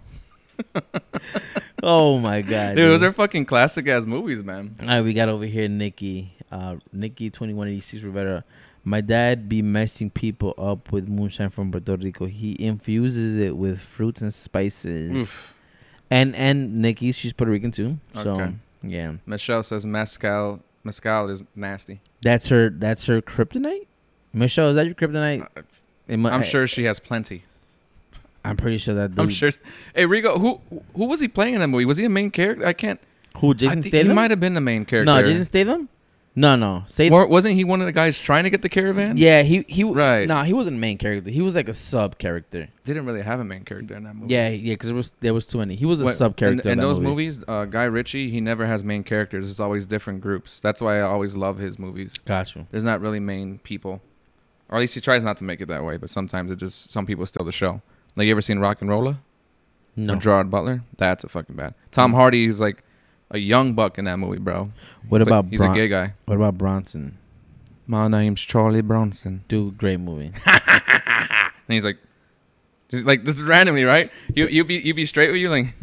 Oh my god, dude, those are fucking classic ass movies, man. All right, we got over here Nikki 2186 Rivera. My dad be messing people up with moonshine from Puerto Rico. He infuses it with fruits and spices. Oof. And Nikki, she's Puerto Rican too. So Okay. yeah. Michelle says mezcal is nasty. That's her kryptonite? Michelle, is that your kryptonite? I'm sure she has plenty. I'm pretty sure that dude, I'm sure. Hey, Rigo, who was he playing in that movie? Was he a main character? I can't. Who, Jason Statham? He might have been the main character. No, Jason Statham? No. Wasn't he one of the guys trying to get the caravan? Yeah, he right. No, he wasn't a main character. He was like a sub character. They didn't really have a main character in that movie. Yeah, because there was too many. He was a sub character in those movies. Guy Ritchie, he never has main characters. It's always different groups. That's why I always love his movies. Gotcha. There's not really main people, or at least he tries not to make it that way. But sometimes some people steal the show. Like, you ever seen Rock and Roller? No. Or Gerard Butler? That's a fucking bad. Tom Hardy is like a young buck in that movie, bro. What about he's a gay guy. What about Bronson? My name's Charlie Bronson. Dude, great movie. And he's like, just like, this is randomly, right? You be straight with you, like,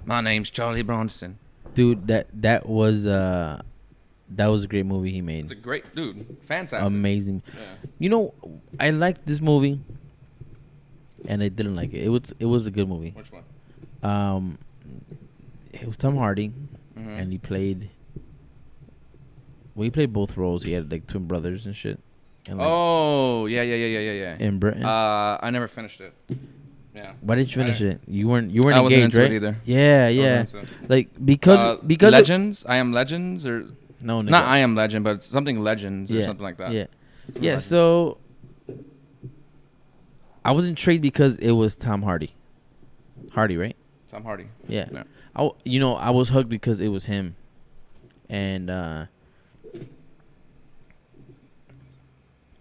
my name's Charlie Bronson. Dude, that was a great movie he made. It's a great dude, fantastic, amazing. Yeah. You know, I liked this movie, and I didn't like it. It was a good movie. Which one? It was Tom Hardy, and he played. Well, he played both roles. He had like twin brothers and shit. And, like, yeah. In Britain. I never finished it. Yeah. Why didn't you finish it? You weren't I wasn't engaged, into right? it either. Yeah. Like because Legends. I Am Legends, or no, not I Am Legend, but it's something Legends or something like that. Yeah. So I was intrigued because it was Tom Hardy. Hardy, right? Tom Hardy. Yeah. I was hooked because it was him, and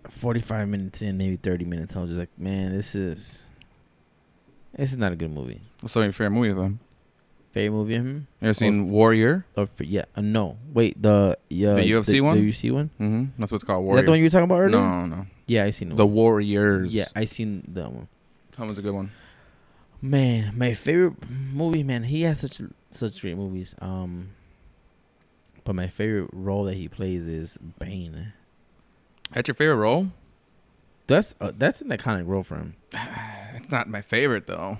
45 minutes in, maybe 30 minutes, I was just like, man, this is not a good movie. What's your favorite movie of them? Favorite movie of him? You ever seen Warrior? No. Wait, the UFC one? The UFC one? Mm-hmm. That's what's called Warrior. Is that the one you were talking about earlier? No. Yeah, I seen it. The Warriors. Yeah, I seen that one. That one's a good one. Man, my favorite movie, man, he has such great movies. But my favorite role that he plays is Bane. That's your favorite role? That's an iconic role for him. It's not my favorite though.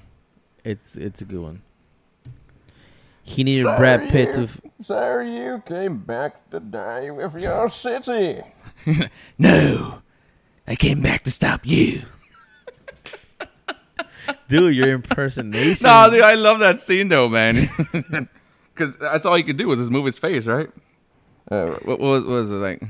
It's a good one. He needed Brad Pitt to. Sir, you came back to die with your city. No, I came back to stop you. Dude, your impersonation. No, dude, I love that scene though, man. Because that's all he could do was just move his face, right? What was it like?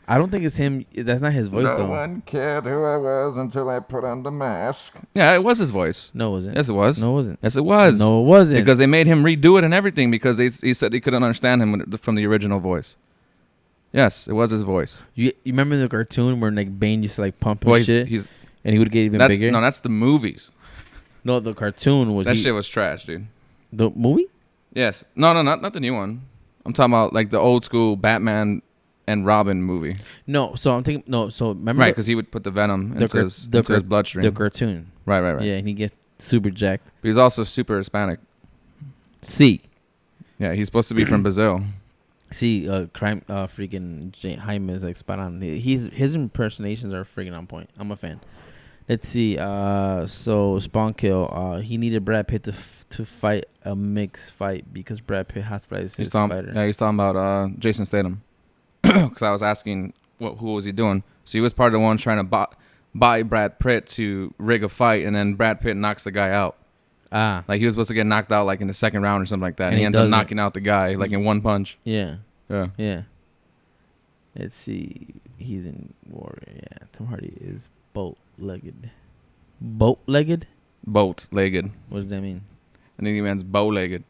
I don't think it's him. That's not his voice, though. No one cared who I was until I put on the mask. Yeah, it was his voice. No, it wasn't. Yes, it was. No, it wasn't. Yes, it was. No, it wasn't. Because they made him redo it and everything because he said he couldn't understand him from the original voice. Yes, it was his voice. You remember the cartoon where like Bane used to like pump and shit, and he would get even bigger? No, that's the movies. No, the cartoon was. That shit was trash, dude. The movie? Yes. No, not the new one. I'm talking about like the old school Batman and Robin movie. No, so I'm thinking. No, so remember. Right, because he would put the venom into his bloodstream. The cartoon. Right. Yeah, and he gets super jacked. But he's also super Hispanic. See. Yeah, he's supposed to be from Brazil. See, freaking Jaime is like spot on. His impersonations are freaking on point. I'm a fan. Let's see. So Spawn Kill. He needed Brad Pitt to fight a mixed fight because Brad Pitt hospitalized his fighter. Yeah, he's talking about Jason Statham. Because I was asking who was he doing. So he was part of the one trying to buy Brad Pitt to rig a fight, and then Brad Pitt knocks the guy out. Like he was supposed to get knocked out like in the second round or something like that, and he ends up doesn't. knocking out the guy like in one punch. Yeah. Yeah. Yeah. Let's see. He's in Warrior. Yeah. Tom Hardy is boat-legged. Boat-legged? Boat-legged. What does that mean? I think he means bow-legged.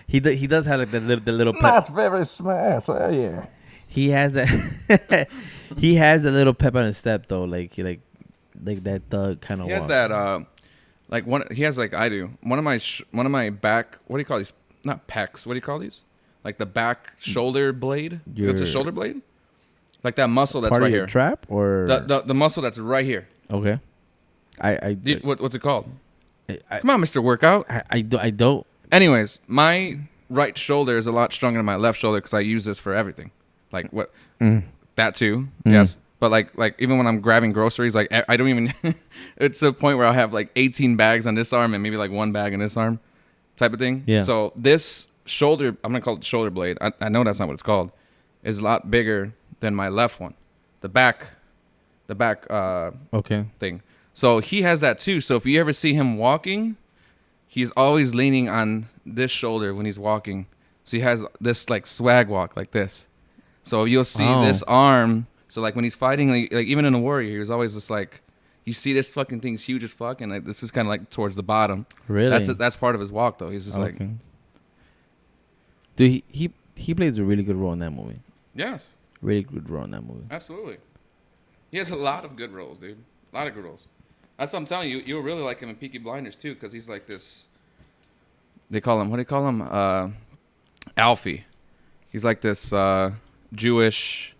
He does have like the little pep. Not very smart, are you? He has that. He has a little pep on his step though, like that thug kind of. He has that like one. He has like I do. One of my back. What do you call these? Not pecs. What do you call these? Like the back shoulder blade. It's a shoulder blade. Like that muscle that's part right of your here. Trap or The muscle that's right here. Okay. What's it called? Come on, Mr. Workout. I don't. Anyways, my right shoulder is a lot stronger than my left shoulder because I use this for everything. Like what? That too. Yes. But like even when I'm grabbing groceries, like I don't even. It's the point where I'll have like 18 bags on this arm and maybe like one bag on this arm, type of thing. Yeah. So this shoulder, I'm gonna call it shoulder blade. I know that's not what it's called. Is a lot bigger than my left one. The back. Okay. Thing. So he has that too. So if you ever see him walking, he's always leaning on this shoulder when he's walking. So he has this like swag walk like this. So you'll see this arm. So like when he's fighting, like even in a Warrior, he was always just like, you see this fucking thing's huge as fuck, and like, this is kind of like towards the bottom. Really? That's part of his walk though. He's just like, dude, he plays a really good role in that movie. yes, Really good role in that movie. absolutely. He has a lot of good roles, dude. A lot of good roles. That's what I'm telling you. You'll really like him in Peaky Blinders too, because he's like this. They call him, what do they call him? Alfie. He's like this Jewish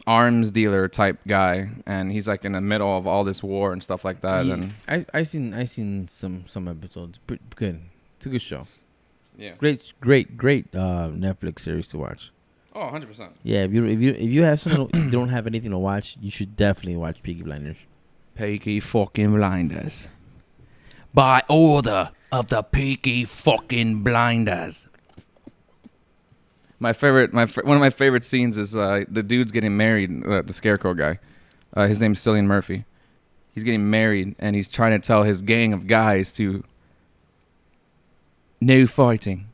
arms dealer type guy, and he's like in the middle of all this war and stuff like that. And I seen some episodes. Pretty good. It's a good show. yeah, Great Netflix series to watch. oh, 100%. Yeah, if you have something, if you don't have anything to watch, you should definitely watch Peaky Blinders. Peaky fucking Blinders. By order of the Peaky fucking Blinders. One of my favorite scenes is the dude's getting married, the Scarecrow guy. His name's Cillian Murphy. He's getting married, and he's trying to tell his gang of guys to no fighting.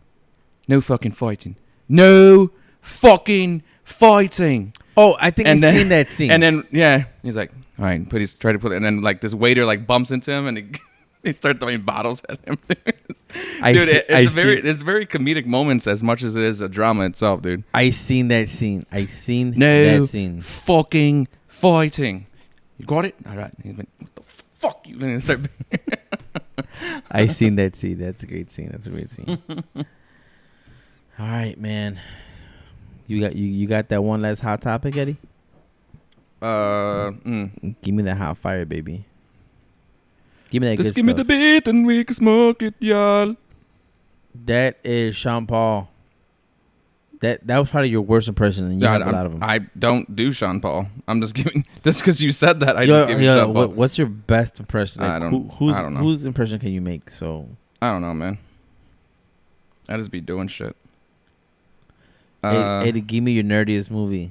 No fucking fighting. No fucking fighting. Oh, I think I've seen that scene. And then, yeah, he's like, all right, he's trying to put it, and then like this waiter like bumps into him, and he starts throwing bottles at him. It's very comedic moments as much as it is a drama itself, dude. I seen that scene. No that scene. fucking fighting. You got it? All right. He's like, what the fuck you gonna start? I seen that scene. That's a great scene. All right, man. You got that one last hot topic, Eddie? Give me that hot fire, baby. Give me that Just good give me stuff. the beat and we can smoke it, y'all. That is Sean Paul. That was probably your worst impression, and you have a lot of them. I don't do Sean Paul. I'm just giving. Just because you said that, I just give you Sean Paul. What's your best impression? Like, I don't know. Whose impression can you make? So I don't know, man. I just be doing shit. Eddie, give me your nerdiest movie.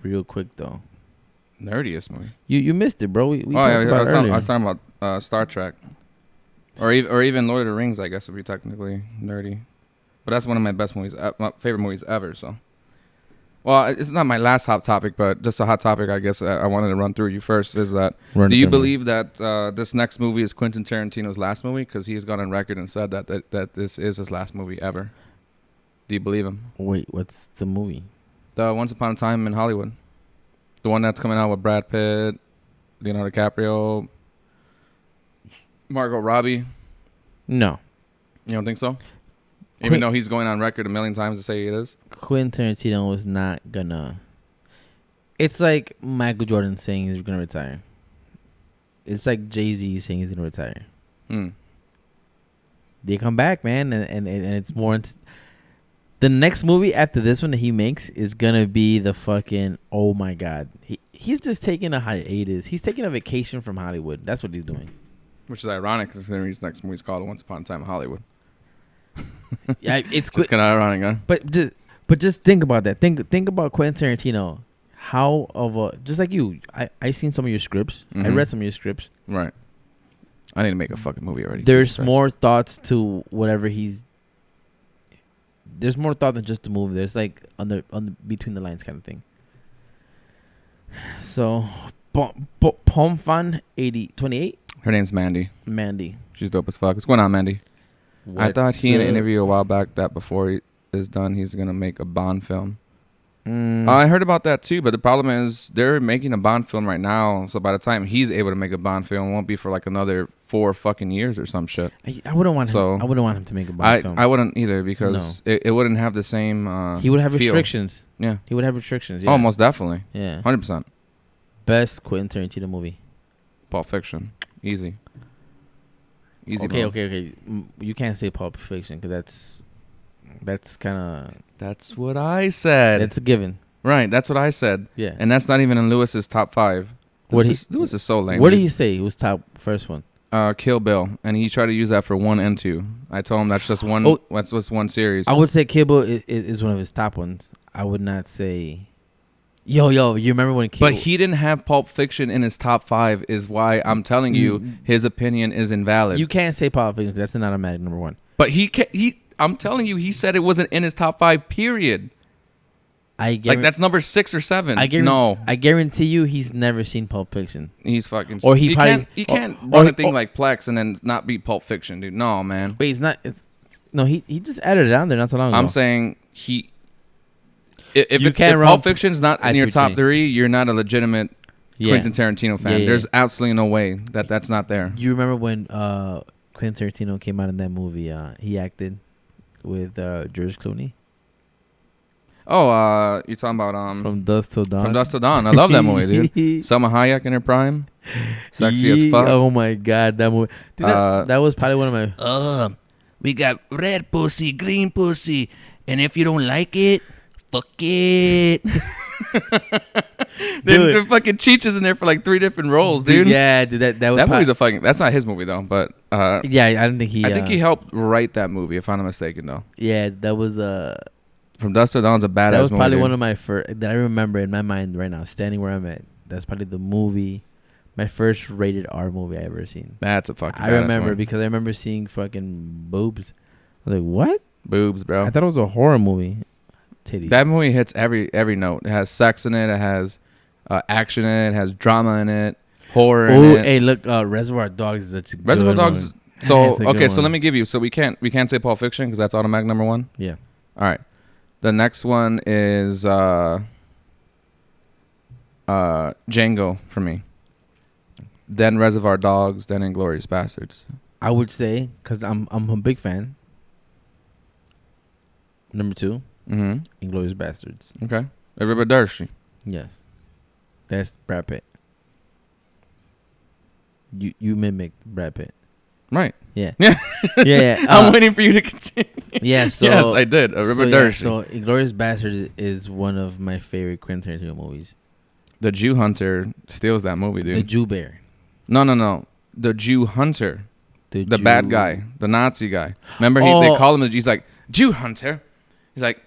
Real quick though. Nerdiest movie. You missed it, bro. We talked about it earlier. I was talking about Star Trek, or even Lord of the Rings. I guess would be technically nerdy, but that's one of my best movies, my favorite movies ever. So, well, it's not my last hot topic, but just a hot topic. I guess I wanted to run through you first. Is that do you believe that this next movie is Quentin Tarantino's last movie? Because he's gone on record and said that this is his last movie ever. Do you believe him? Wait, what's the movie? The Once Upon a Time in Hollywood. The one that's coming out with Brad Pitt, Leonardo DiCaprio, Margot Robbie. No. You don't think so? Even though he's going on record a million times to say it is? Quentin Tarantino is not gonna... It's like Michael Jordan saying he's gonna retire. It's like Jay-Z saying he's gonna retire. They come back, man, and it's more... The next movie after this one that he makes is gonna be the fucking, oh my god, he's just taking a hiatus. He's taking a vacation from Hollywood. That's what he's doing. Which is ironic because his next movie's called Once Upon a Time in Hollywood. Yeah, it's just kind of ironic, huh? But just think about that. Think about Quentin Tarantino how of a just like you, I seen some of your scripts. I read some of your scripts. Right. I need to make a fucking movie already. There's more thoughts to whatever he's. There's more thought than just the movie. There's like on the between the lines kind of thing. So, Pomfan 28. Her name's Mandy. Mandy. She's dope as fuck. What's going on, Mandy? I thought he in an interview a while back that before he is done, he's gonna make a Bond film. I heard about that too, but the problem is they're making a Bond film right now. So by the time he's able to make a Bond film, it won't be for like another 4 fucking years or some shit. I wouldn't want him. I wouldn't want him to make a Bond film. I wouldn't either because it wouldn't have the same. He would have feel. restrictions. Yeah, he would have restrictions. Yeah. Oh, most definitely. Yeah, 100%. Best Quentin Tarantino movie. Pulp Fiction, easy. Okay. You can't say Pulp Fiction because that's kind of. That's what I said. It's a given. Right, that's what I said. Yeah. And that's not even in Lewis's top 5. Lewis is so lame. What did he say? It was top first one. Kill Bill, and he tried to use that for 1 and 2. I told him that's just one. Oh, that's just one series. I would say Kill Bill is one of his top ones. I would not say. Yo, you remember when Kill? But he didn't have Pulp Fiction in his top 5. Is why I'm telling you his opinion is invalid. You can't say Pulp Fiction. That's an automatic number 1. But I'm telling you, he said it wasn't in his top 5. Period. Like that's number 6 or 7. I guarantee you, he's never seen Pulp Fiction. He's fucking. Or he can't run a thing like Plex and then not be Pulp Fiction, dude. No, man. Wait, he's not. He just added it on there not so long ago. I'm saying he. If Pulp Fiction's not in your top 3, you're not a legitimate Quentin Tarantino fan. Yeah. There's absolutely no way that's not there. You remember when Quentin Tarantino came out in that movie? He acted with George Clooney. Oh, you're talking about From Dusk Till Dawn. From Dusk Till Dawn. I love that movie, dude. Selma Hayek in her prime, sexy as fuck. Oh my god, that movie. Dude, that was probably one of my. We got red pussy, green pussy, and if you don't like it, fuck it. Dude, fucking Cheech is in there for like 3 different roles, dude. Yeah, dude, that was movie's a fucking. That's not his movie though, but yeah, I don't think he. I think he helped write that movie, if I'm not mistaken, though. Yeah, that was From Dusk Till Dawn's a badass movie. That was probably one of my first that I remember in my mind right now, standing where I'm at. That's probably the movie, my first rated R movie I ever seen. That's a fucking. I remember because I remember seeing fucking boobs. I was like, what? Boobs, bro. I thought it was a horror movie. Titties. That movie hits every note. It has sex in it. It has action in it. It has drama in it. Horror in it. Hey, look, Reservoir Dogs is such a Reservoir good Dogs. One. So okay, so let me give you. So we can't say Pulp Fiction because that's automatic number 1. Yeah. All right. The next one is Django for me. Then Reservoir Dogs. Then Inglourious Bastards. I would say because I'm a big fan. Number 2. Inglourious Bastards. Okay. Everybody Darcy. Yes. That's Brad Pitt. You mimic Brad Pitt. Right. Yeah. Yeah. I'm waiting for you to continue. Yeah. So yes, I did. Everybody Darcy. So Inglourious Bastards is one of my favorite Quentin Tarantino movies. The Jew Hunter steals that movie, dude. The Jew Bear. No. The Jew Hunter. The bad guy. The Nazi guy. Remember, they call him. He's like, Jew Hunter. He's like,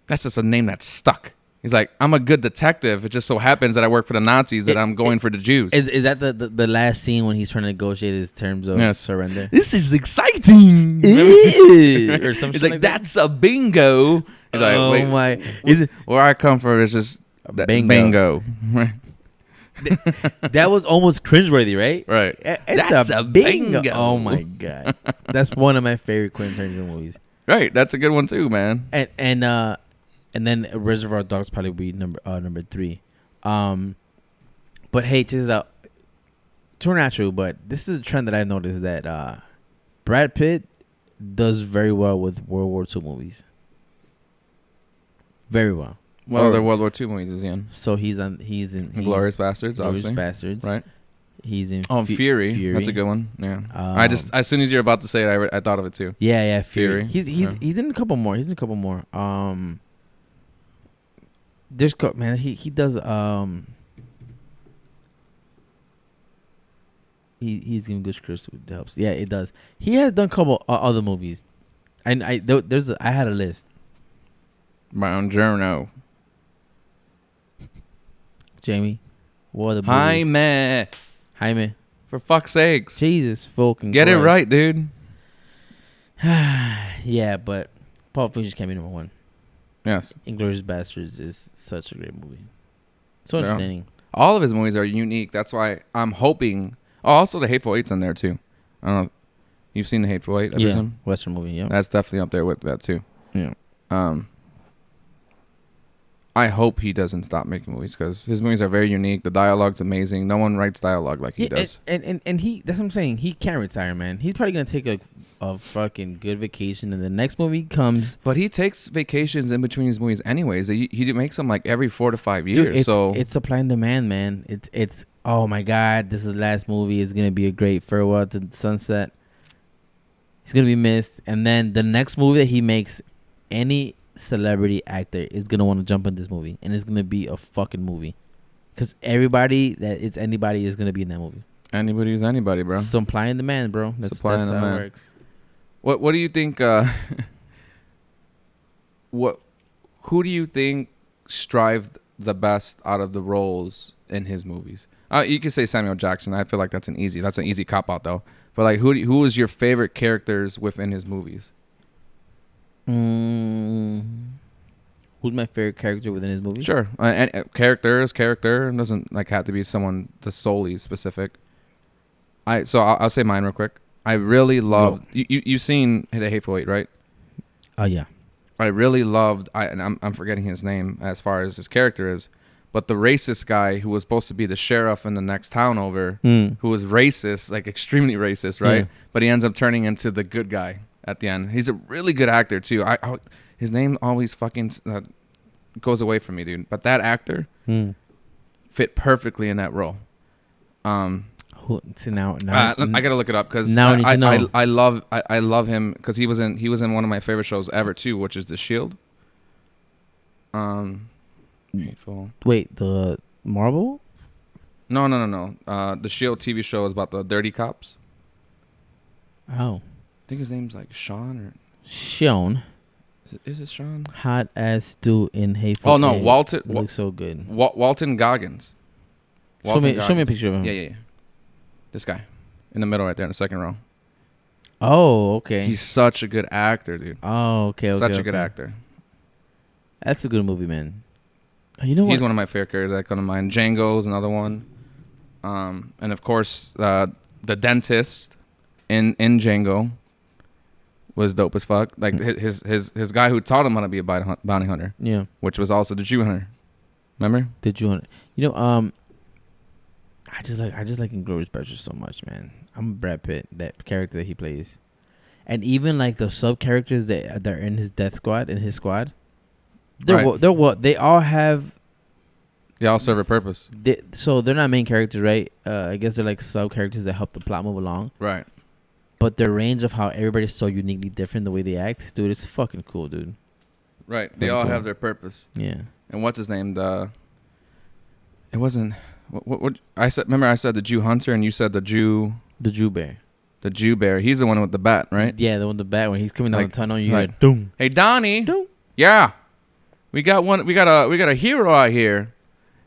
that's just a name that's stuck. He's like, I'm a good detective. It just so happens that I work for the Nazis that I'm going for the Jews. Is that the last scene when he's trying to negotiate his terms of surrender? This is exciting. Or something. He's like, that's a bingo. He's like, wait, my. Where I come from is just bingo. That was almost cringeworthy, right? Right. That's a bingo. Oh my god. That's one of my favorite Quentin Tarantino movies. Right. That's a good one too, man. And then Reservoir Dogs probably be number 3. But hey, check this out. True or not true, but this is a trend that I've noticed that Brad Pitt does very well with World War II movies. Very well. What other World War II movies is he in? So he's in Inglourious Bastards, obviously. Inglourious Bastards. Right. He's in Fury. That's a good one. Yeah. I just as soon as you're about to say it, I thought of it too. Yeah, Fury. He's in a couple more. There's man, he does he's giving good scripts that helps. Yeah, it does. He has done a couple other movies, and I had a list. Buongiorno. Jamie. What are the movies? Jaime. For fuck's sakes. Jesus fucking Get Christ. it right, dude. Yeah, but Pulp Fiction can't be number one. Yes. Inglourious Bastards is such a great movie. So Yeah. entertaining. All of his movies are unique. That's why I'm hoping. Oh, also the Hateful Eight's in there too. I don't know. You've seen the Hateful Eight, I presume? Western movie. Yeah, That's definitely up there with that too. yeah. I hope he doesn't stop making movies because his movies are very unique. The dialogue's amazing. No one writes dialogue like he does. And he, that's what I'm saying. He can't retire, man. He's probably gonna take a fucking good vacation, and the next movie comes. But he takes vacations in between his movies, anyways. He makes them like every 4 to 5 years. Dude, so it's supply and demand, man. It's oh my god, this is the last movie. It's gonna be a great farewell to sunset. He's gonna be missed, and then the next movie that he makes, any celebrity actor is gonna want to jump in this movie, and it's gonna be a fucking movie, because everybody that it's anybody is gonna be in that movie. Anybody is anybody, bro. Supply and demand, bro. Supply and how it demand. works. What do you think? Who do you think strived the best out of the roles in his movies? You could say Samuel Jackson. I feel like that's an easy cop out though. But like, who was your favorite characters within his movies? Who's my favorite character within his movies? Sure, and character doesn't like have to be someone just solely specific. I'll say mine real quick. I really loved you've seen The Hateful Eight, right? Oh yeah. I really loved and I'm forgetting his name as far as his character is, but the racist guy who was supposed to be the sheriff in the next town over, who was racist, like extremely racist, right? Yeah. But he ends up turning into the good guy at the end. He's a really good actor too. His name always fucking goes away from me, dude. But that actor fit perfecly in that role. So now I gotta look it up because now I need to know. I love him because he was in one of my favorite shows ever too, which is The Shield. Hateful. Wait, the Marvel? No. The Shield TV show is about the dirty cops. Oh, I think his name's like Sean or Sean. Is it Sean? Hot ass stew in Hateful. Oh no, Eight. Walton. Looks so good. Walton Goggins. Show me a picture of him. Yeah. This guy, in the middle right there in the second row. Oh, okay. He's such a good actor, dude. Oh, okay. Such a good actor. That's a good movie, man. You know what? He's one of my favorite characters that come to mind. Django's another one. And of course, the dentist in Django was dope as fuck. Like his guy who taught him how to be a bounty hunter. Yeah. Which was also the Jew hunter. Remember? The Jew hunter. You know, I just like Inglourious Basterds so much, man. I'm Brad Pitt, that character that he plays, and even like the sub characters that are in his death squad, in his squad. They're what they all have. They all serve a purpose. So they're not main characters, right? I guess they're like sub characters that help the plot move along. Right. But the range of how everybody's so uniquely different, the way they act, dude, it's fucking cool, dude. Right. They all have their purpose. Yeah. And what's his name? It wasn't. What I said? Remember, I said the Jew hunter, and you said the Jew. The Jew bear. The Jew bear. He's the one with the bat, right? Yeah, the one with the bat when he's coming down Like- the tunnel. You like- hear doom. Hey, Donnie. Doom. Yeah. We got one. We got a hero out here,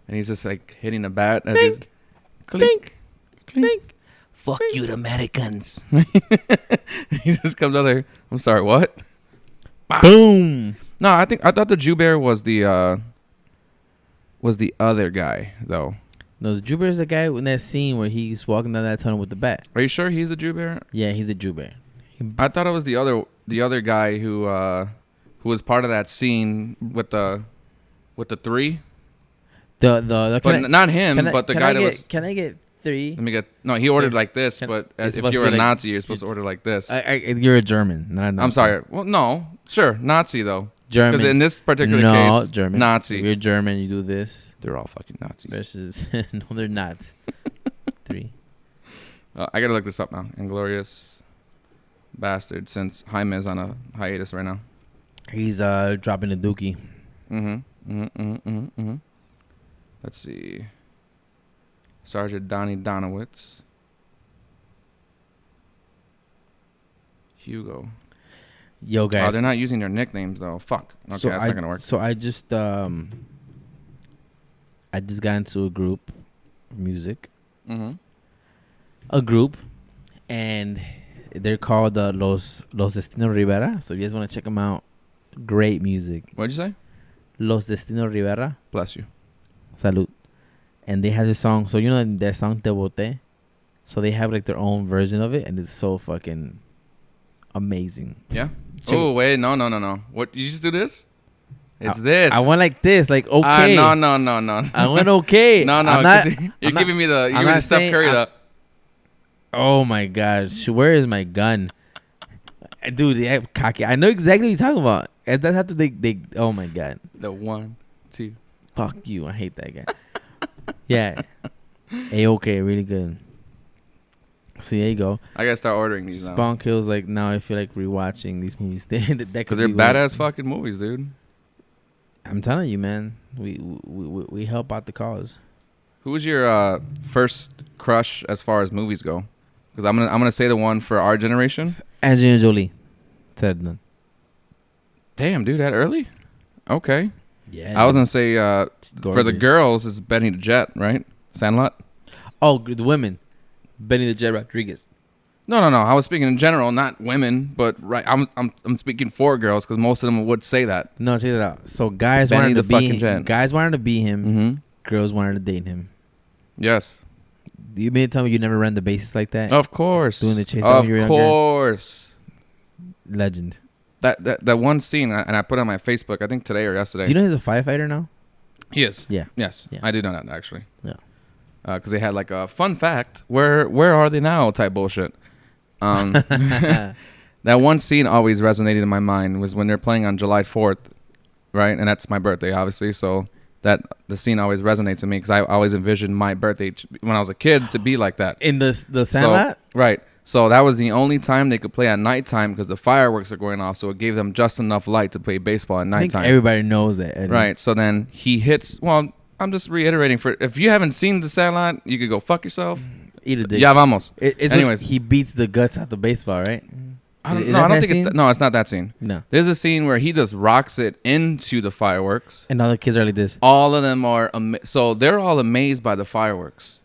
and he's just like hitting the bat as he's Clink. Clink. Fuck you, the Americans. he just comes out there. I'm sorry. What? Boom. No, I thought the Jew bear was the other guy though. No, the Jew bear is the guy in that scene where he's walking down that tunnel with the bat. Are you sure he's the Jew bear? Yeah, he's a Jew bear. I thought it was the other guy who was part of that scene with the three. But Not him, but the guy that was. Can I get 3? Let me get. No, he ordered like this, Can- but it's if supposed you to were be a like- Nazi, you're supposed to order like this. You're a German. Not a Nazi. I'm sorry. Well, no, sure, Nazi though. German. Because in this particular case, German. Nazi. If you're German, you do this. They're all fucking Nazis. Versus, no, they're not. 3. I gotta look this up now. Inglourious Bastard, since Jaime is on a hiatus right now. He's dropping the dookie. Let's see. Sergeant Donnie Donowitz. Hugo. Yo, guys. Oh, they're not using their nicknames though. Fuck. Okay, that's not gonna work. So I just I just got into a group, music, Mm-hmm. a group, and they're called Los Destino Rivera. So if you guys want to check them out, great music. What'd you say? Los Destino Rivera. Bless you. Salud. And they have a song. So you know their song Te Boté. So they have like their own version of it, and it's so fucking amazing. Yeah. Check Oh it. wait, no. What? You just do this? It's this. I went like this, like okay. No. I went okay. No. I'm 'Cause not- you're I'm not- giving me the. You're I'm giving me not the Steph saying Curry. Oh my god, where is my gun? Dude, they have cocky. I know exactly what you're talking about. That's how to they. Oh my god. The 1, 2. Fuck you. I hate that guy. Yeah. A-okay, really good. See, there you go. I gotta start ordering these now. Spawn Kills, like, now I feel like rewatching these movies. Because they're badass fucking movies, dude. I'm telling you, man. We help out the cause. Who was your first crush as far as movies go? Because I'm gonna say the one for our generation. Angelina Jolie. Said none. Damn, dude, that early? Okay. Yeah. I was gonna say for the girls, it's Benny the Jet, right? Sandlot. Oh, the women. Benny the Jet Rodriguez. No. I was speaking in general, not women, but right. I'm speaking for girls because most of them would say that. No, check it out. So guys Benny wanted to the fucking be Jet. guys wanted to be him. Mm-hmm. Girls wanted to date him. Yes. You mean to tell me you never ran the bases like that? Of course. Doing the chase down when you were Of younger? course. Legend. That one scene, and I put it on my Facebook, I think today or yesterday. Do you know he's a firefighter now? He is. Yeah. Yes. Yeah. I do know that, actually. Yeah. Because they had like a fun fact, where are they now type bullshit. That one scene always resonated in my mind was when they're playing on July 4th, right? And that's my birthday, obviously. So the scene always resonates in me because I always envisioned my birthday when I was a kid to be like that. In the Sandlot? So, right. So that was the only time they could play at nighttime because the fireworks are going off. So it gave them just enough light to play baseball at I think nighttime. everybody knows that, Eddie. Right. So then he hits. Well, I'm just reiterating. If you haven't seen the Sandlot, you could go fuck yourself. Eat a dick. Yeah, vamos. It's Anyways. when he beats the guts out the baseball, right? I don't Is know. that I don't that think scene? no, it's not that scene. No. There's a scene where he just rocks it into the fireworks. And all the kids are like this. All of them are so they're all amazed by the fireworks,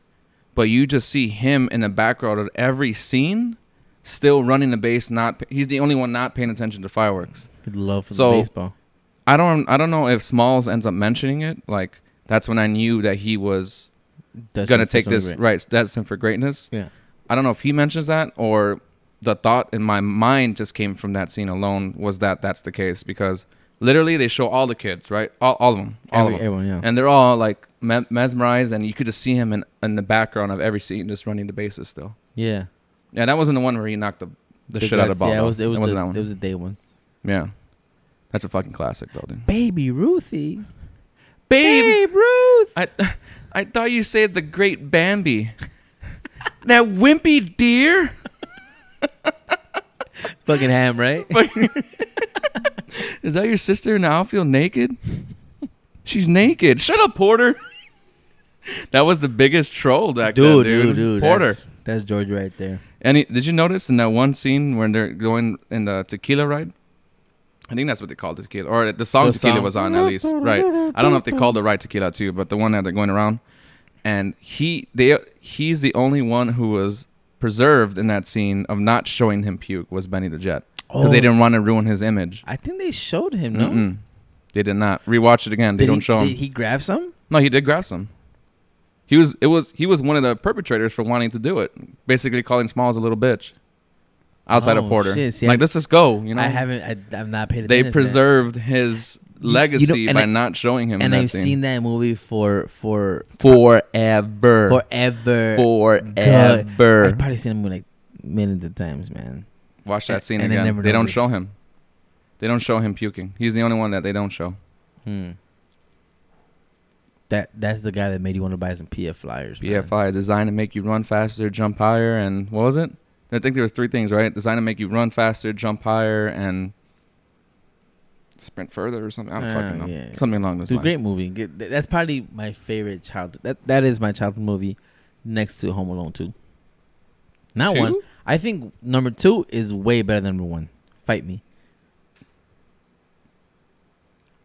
but you just see him in the background of every scene, still running the base. He's the only one not paying attention to fireworks. Good love for So, the baseball. I don't know if Smalls ends up mentioning it. Like that's when I knew that he was gonna take this right. Destined for greatness. Yeah. I don't know if he mentions that or the thought in my mind just came from that scene alone was that that's the case because literally they show all the kids, right? All of them. Everyone, yeah. And they're all like mesmerized and you could just see him in the background of every scene just running the bases still. Yeah. Yeah, that wasn't the one where he knocked the shit out of the ball. Yeah, it though. was That wasn't that it one. was the day one. Yeah. That's a fucking classic though, dude. Baby Ruthie. Babe Ruth. I thought you said the great Bambi. That wimpy deer. Fucking ham, right? Is that your sister in the outfield naked? She's naked. Shut up, Porter. That was the biggest troll back then, dude. Porter. That's George right there. And did you notice in that one scene when they're going in the tequila ride? I think that's what they called the tequila. Or the song Tequila was on at least. Right. I don't know if they called the right tequila too, but the one that they're going around. And he's the only one who was preserved in that scene of not showing him puke was Benny the Jet. Because they didn't want to ruin his image. I think they showed him, no? Mm-mm. They did not. Rewatch it again. They don't show him. Did he grab some? No, he did grab some. He was one of the perpetrators for wanting to do it. Basically calling Smalls a little bitch. Outside of Porter. Shit, see, like, let's just go, you know? I've not paid attention. They to that. preserved his legacy by not showing him in And that I've scene. seen that movie for forever. Forever. I've probably seen it like millions of times, man. Watch that scene and again. They don't noticed. show him. They don't show him puking. He's the only one that they don't show. That's the guy that made you want to buy some PF flyers. Man. PFI is designed to make you run faster, jump higher, and what was it? I think there was 3 things, right? Designed to make you run faster, jump higher, and sprint further or something. I don't fucking know. Yeah. Something along those It's a lines. great movie. That's probably my favorite childhood. That is my childhood movie, next to Home Alone 2. Not 2? 1. I think number 2 is way better than number 1. Fight me.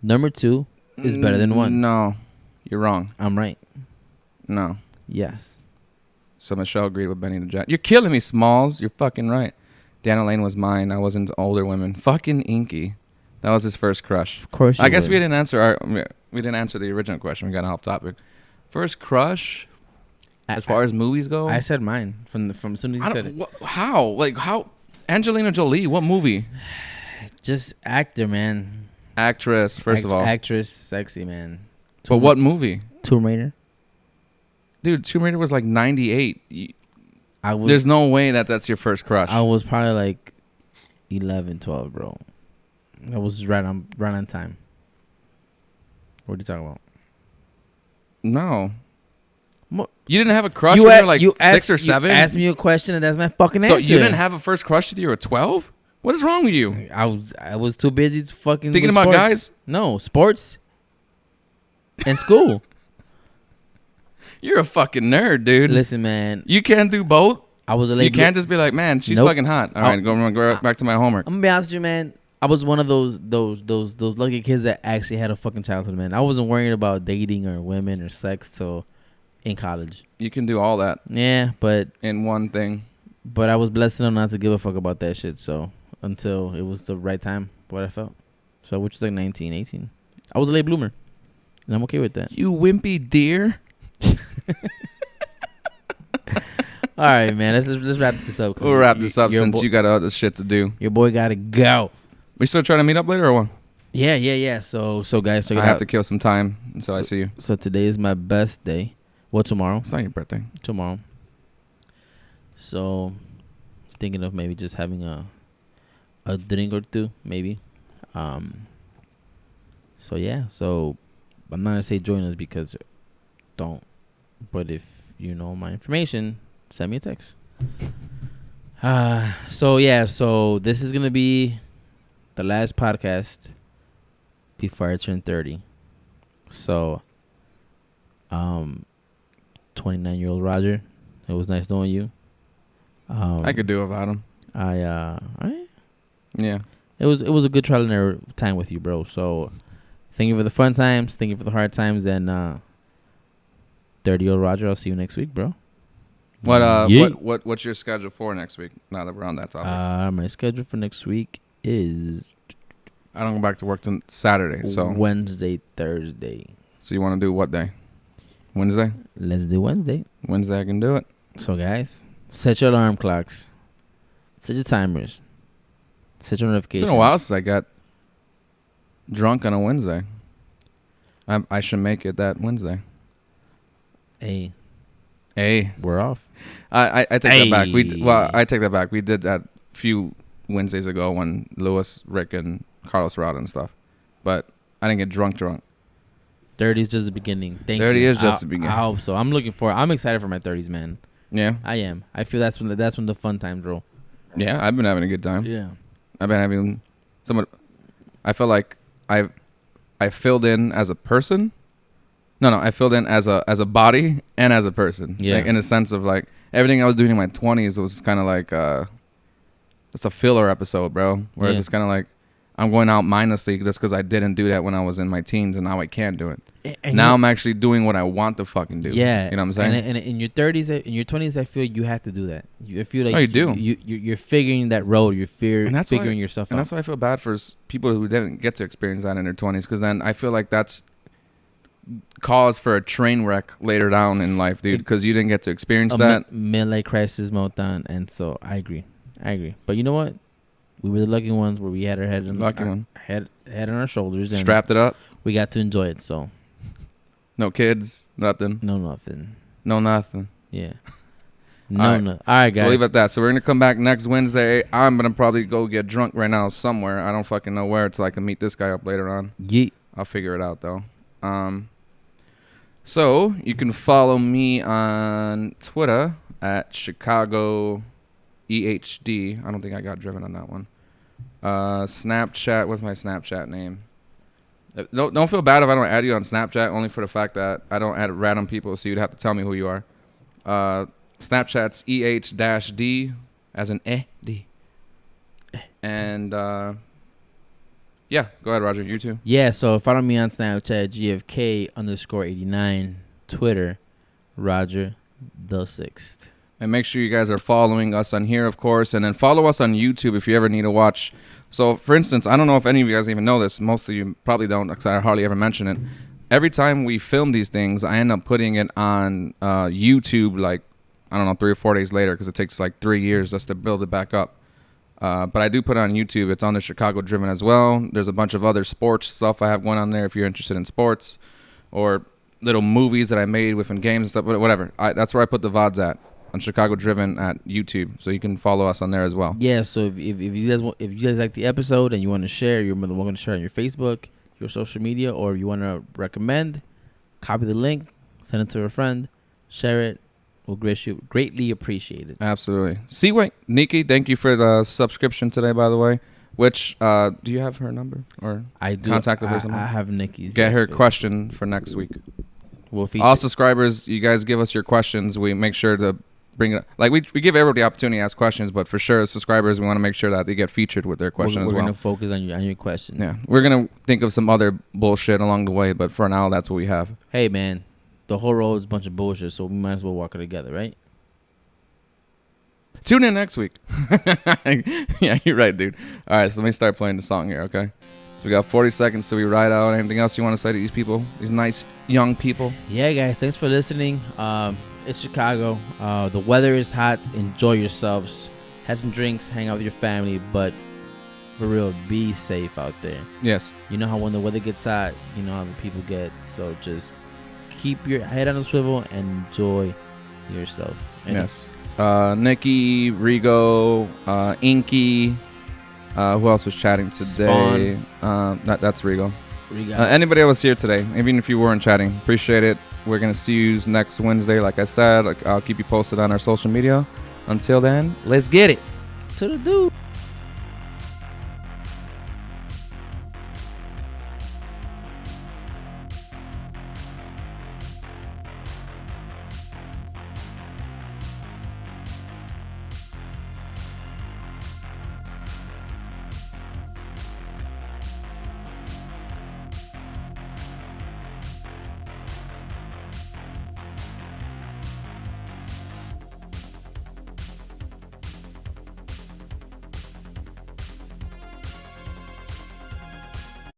Number 2 is better than 1. No. You're wrong. I'm right. No. Yes. So Michelle agreed with Benny the Jet. You're killing me, Smalls. You're fucking right. Daniel Lane was mine. I was into older women. Fucking Inky. That was his first crush. Of course. I guess we didn't answer the original question. We got off topic. First crush. As far as movies go, I said mine from as soon as you said it. How? Like how? Angelina Jolie. What movie? Just actor, man. Actress. First of all, actress, sexy, man. But what movie? Tomb Raider. Dude, Tomb Raider was like 98. There's no way that's your first crush. I was probably like 11, 12, bro. I was right on time. What are you talking about? No. What? You didn't have a crush when you were like 6 or 7? You asked me a question and that's my fucking answer. So you didn't have a first crush till you were 12? What is wrong with you? I was too busy fucking thinking with about sports. guys? No, sports and school. You're a fucking nerd, dude. Listen, man. You can't do both? I was a late. You can't just be like, man, she's fucking hot. All right, go back to my homework. I'm gonna be honest with you, man. I was one of those lucky kids that actually had a fucking childhood, man. I wasn't worrying about dating or women or sex till in college. You can do all that. Yeah, but in one thing. But I was blessed enough not to give a fuck about that shit. So until it was the right time, what I felt. So which was like 19, 18. I was a late bloomer, and I'm okay with that. You wimpy deer. All right, man. Let's wrap this up. We'll wrap this up since you got other shit to do. Your boy gotta go. We still trying to meet up later or what? Yeah. So guys, I have to kill some time until I see you. So today is my best day. Well, tomorrow. It's not your birthday. Tomorrow. So thinking of maybe just having a drink or two, maybe. So yeah. So I'm not gonna say join us because don't. But if you know my information, send me a text. So yeah. So this is gonna be the last podcast before I turn 30. So 29-year-old Roger, it was nice knowing you. I could do without him. Yeah. It was a good trial and error time with you, bro. So thank you for the fun times, thank you for the hard times, and 30-year-old Roger, I'll see you next week, bro. What's your schedule for next week? Now that we're on that topic. My schedule for next week is I don't go back to work till Saturday, so Wednesday, Thursday. So you want to do what day? Wednesday? Let's do Wednesday. Wednesday I can do it. So guys, set your alarm clocks. Set your timers. Set your notifications. It's been a while since I got drunk on a Wednesday. I should make it that Wednesday. Hey, we're off. I take that back. I take that back. We did that a few Wednesdays ago when Lewis, Rick, and Carlos were out and stuff. But I didn't get drunk. 30 is just the beginning. 30 is just the beginning. I hope so. I'm excited for my 30s, man. Yeah, I am. I feel that's when the fun times roll. Yeah, I've been having a good time. Yeah, I've been having I feel like I filled in as a person. No, I filled in as a body and as a person. Yeah, like, in a sense of like everything I was doing in my 20s was kind of like it's a filler episode, bro. Whereas it's kind of like I'm going out mindlessly just because I didn't do that when I was in my teens, and now I can't do it. And now I'm actually doing what I want to fucking do. Yeah, you know what I'm saying? And in your 30s, in your 20s, I feel you have to do that. I feel like you do. You're figuring that road. You're figuring yourself out. And that's why I feel bad for people who didn't get to experience that in their 20s, because then I feel like that's cause for a train wreck later down in life, dude, because you didn't get to experience that. Midlife crisis meltdown, and so I agree. But you know what? We were the lucky ones where we had our head on our shoulders and strapped it up. We got to enjoy it. So no kids, nothing. No nothing. Yeah. All right, guys. So leave it at that. So we're gonna come back next Wednesday. I'm gonna probably go get drunk right now somewhere. I don't fucking know where until I can meet this guy up later on. Yeah. I'll figure it out though. So you can follow me on Twitter at ChicagoEHD. I don't think I got driven on that one. Snapchat. What's my Snapchat name? Don't feel bad if I don't add you on Snapchat, only for the fact that I don't add random people, so you'd have to tell me who you are. Snapchat's EH-D as an D. And Yeah, go ahead, Roger. You too. Yeah, so follow me on Snapchat, GFK_89, Twitter, Roger the Sixth. And make sure you guys are following us on here, of course, and then follow us on YouTube if you ever need to watch. So, for instance, I don't know if any of you guys even know this. Most of you probably don't, because I hardly ever mention it. Every time we film these things, I end up putting it on YouTube, like, I don't know, 3 or 4 days later, because it takes like 3 years just to build it back up. But I do put it on YouTube. It's on the Chicago Driven as well. There's a bunch of other sports stuff I have going on there if you're interested in sports, or little movies that I made within games and stuff, whatever. That's where I put the VODs at, on Chicago Driven at YouTube. So you can follow us on there as well. Yeah, so if you guys like the episode and you want to share, you're more than welcome to share on your Facebook, your social media, or you want to recommend, copy the link, send it to a friend, share it. We'll greatly appreciate it. Absolutely. Wait, Nikki, thank you for the subscription today, by the way. Which, do you have her number? Or I do. Contact her I have Nikki's. Get her question for next week. We'll feature All subscribers, you guys give us your questions. We make sure to bring it. Like, we give everybody the opportunity to ask questions, but for sure, subscribers, we want to make sure that they get featured with their question as well. We're going to focus on your question. Yeah. We're going to think of some other bullshit along the way, but for now, that's what we have. Hey, man. The whole road is a bunch of bullshit, so we might as well walk it together, right? Tune in next week. Yeah, you're right, dude. All right, so let me start playing the song here, okay? So we got 40 seconds till we ride out. Anything else you want to say to these people, these nice young people? Yeah, guys, thanks for listening. It's Chicago. The weather is hot. Enjoy yourselves. Have some drinks. Hang out with your family. But for real, be safe out there. Yes. You know how when the weather gets hot, you know how the people get. So just keep your head on a swivel and enjoy yourself. Yes. Nikki, Rigo, Inky. Who else was chatting today? That's Rigo. Anybody else here today, even if you weren't chatting, appreciate it. We're going to see you next Wednesday. Like I said, I'll keep you posted on our social media. Until then, let's get it. To the dude.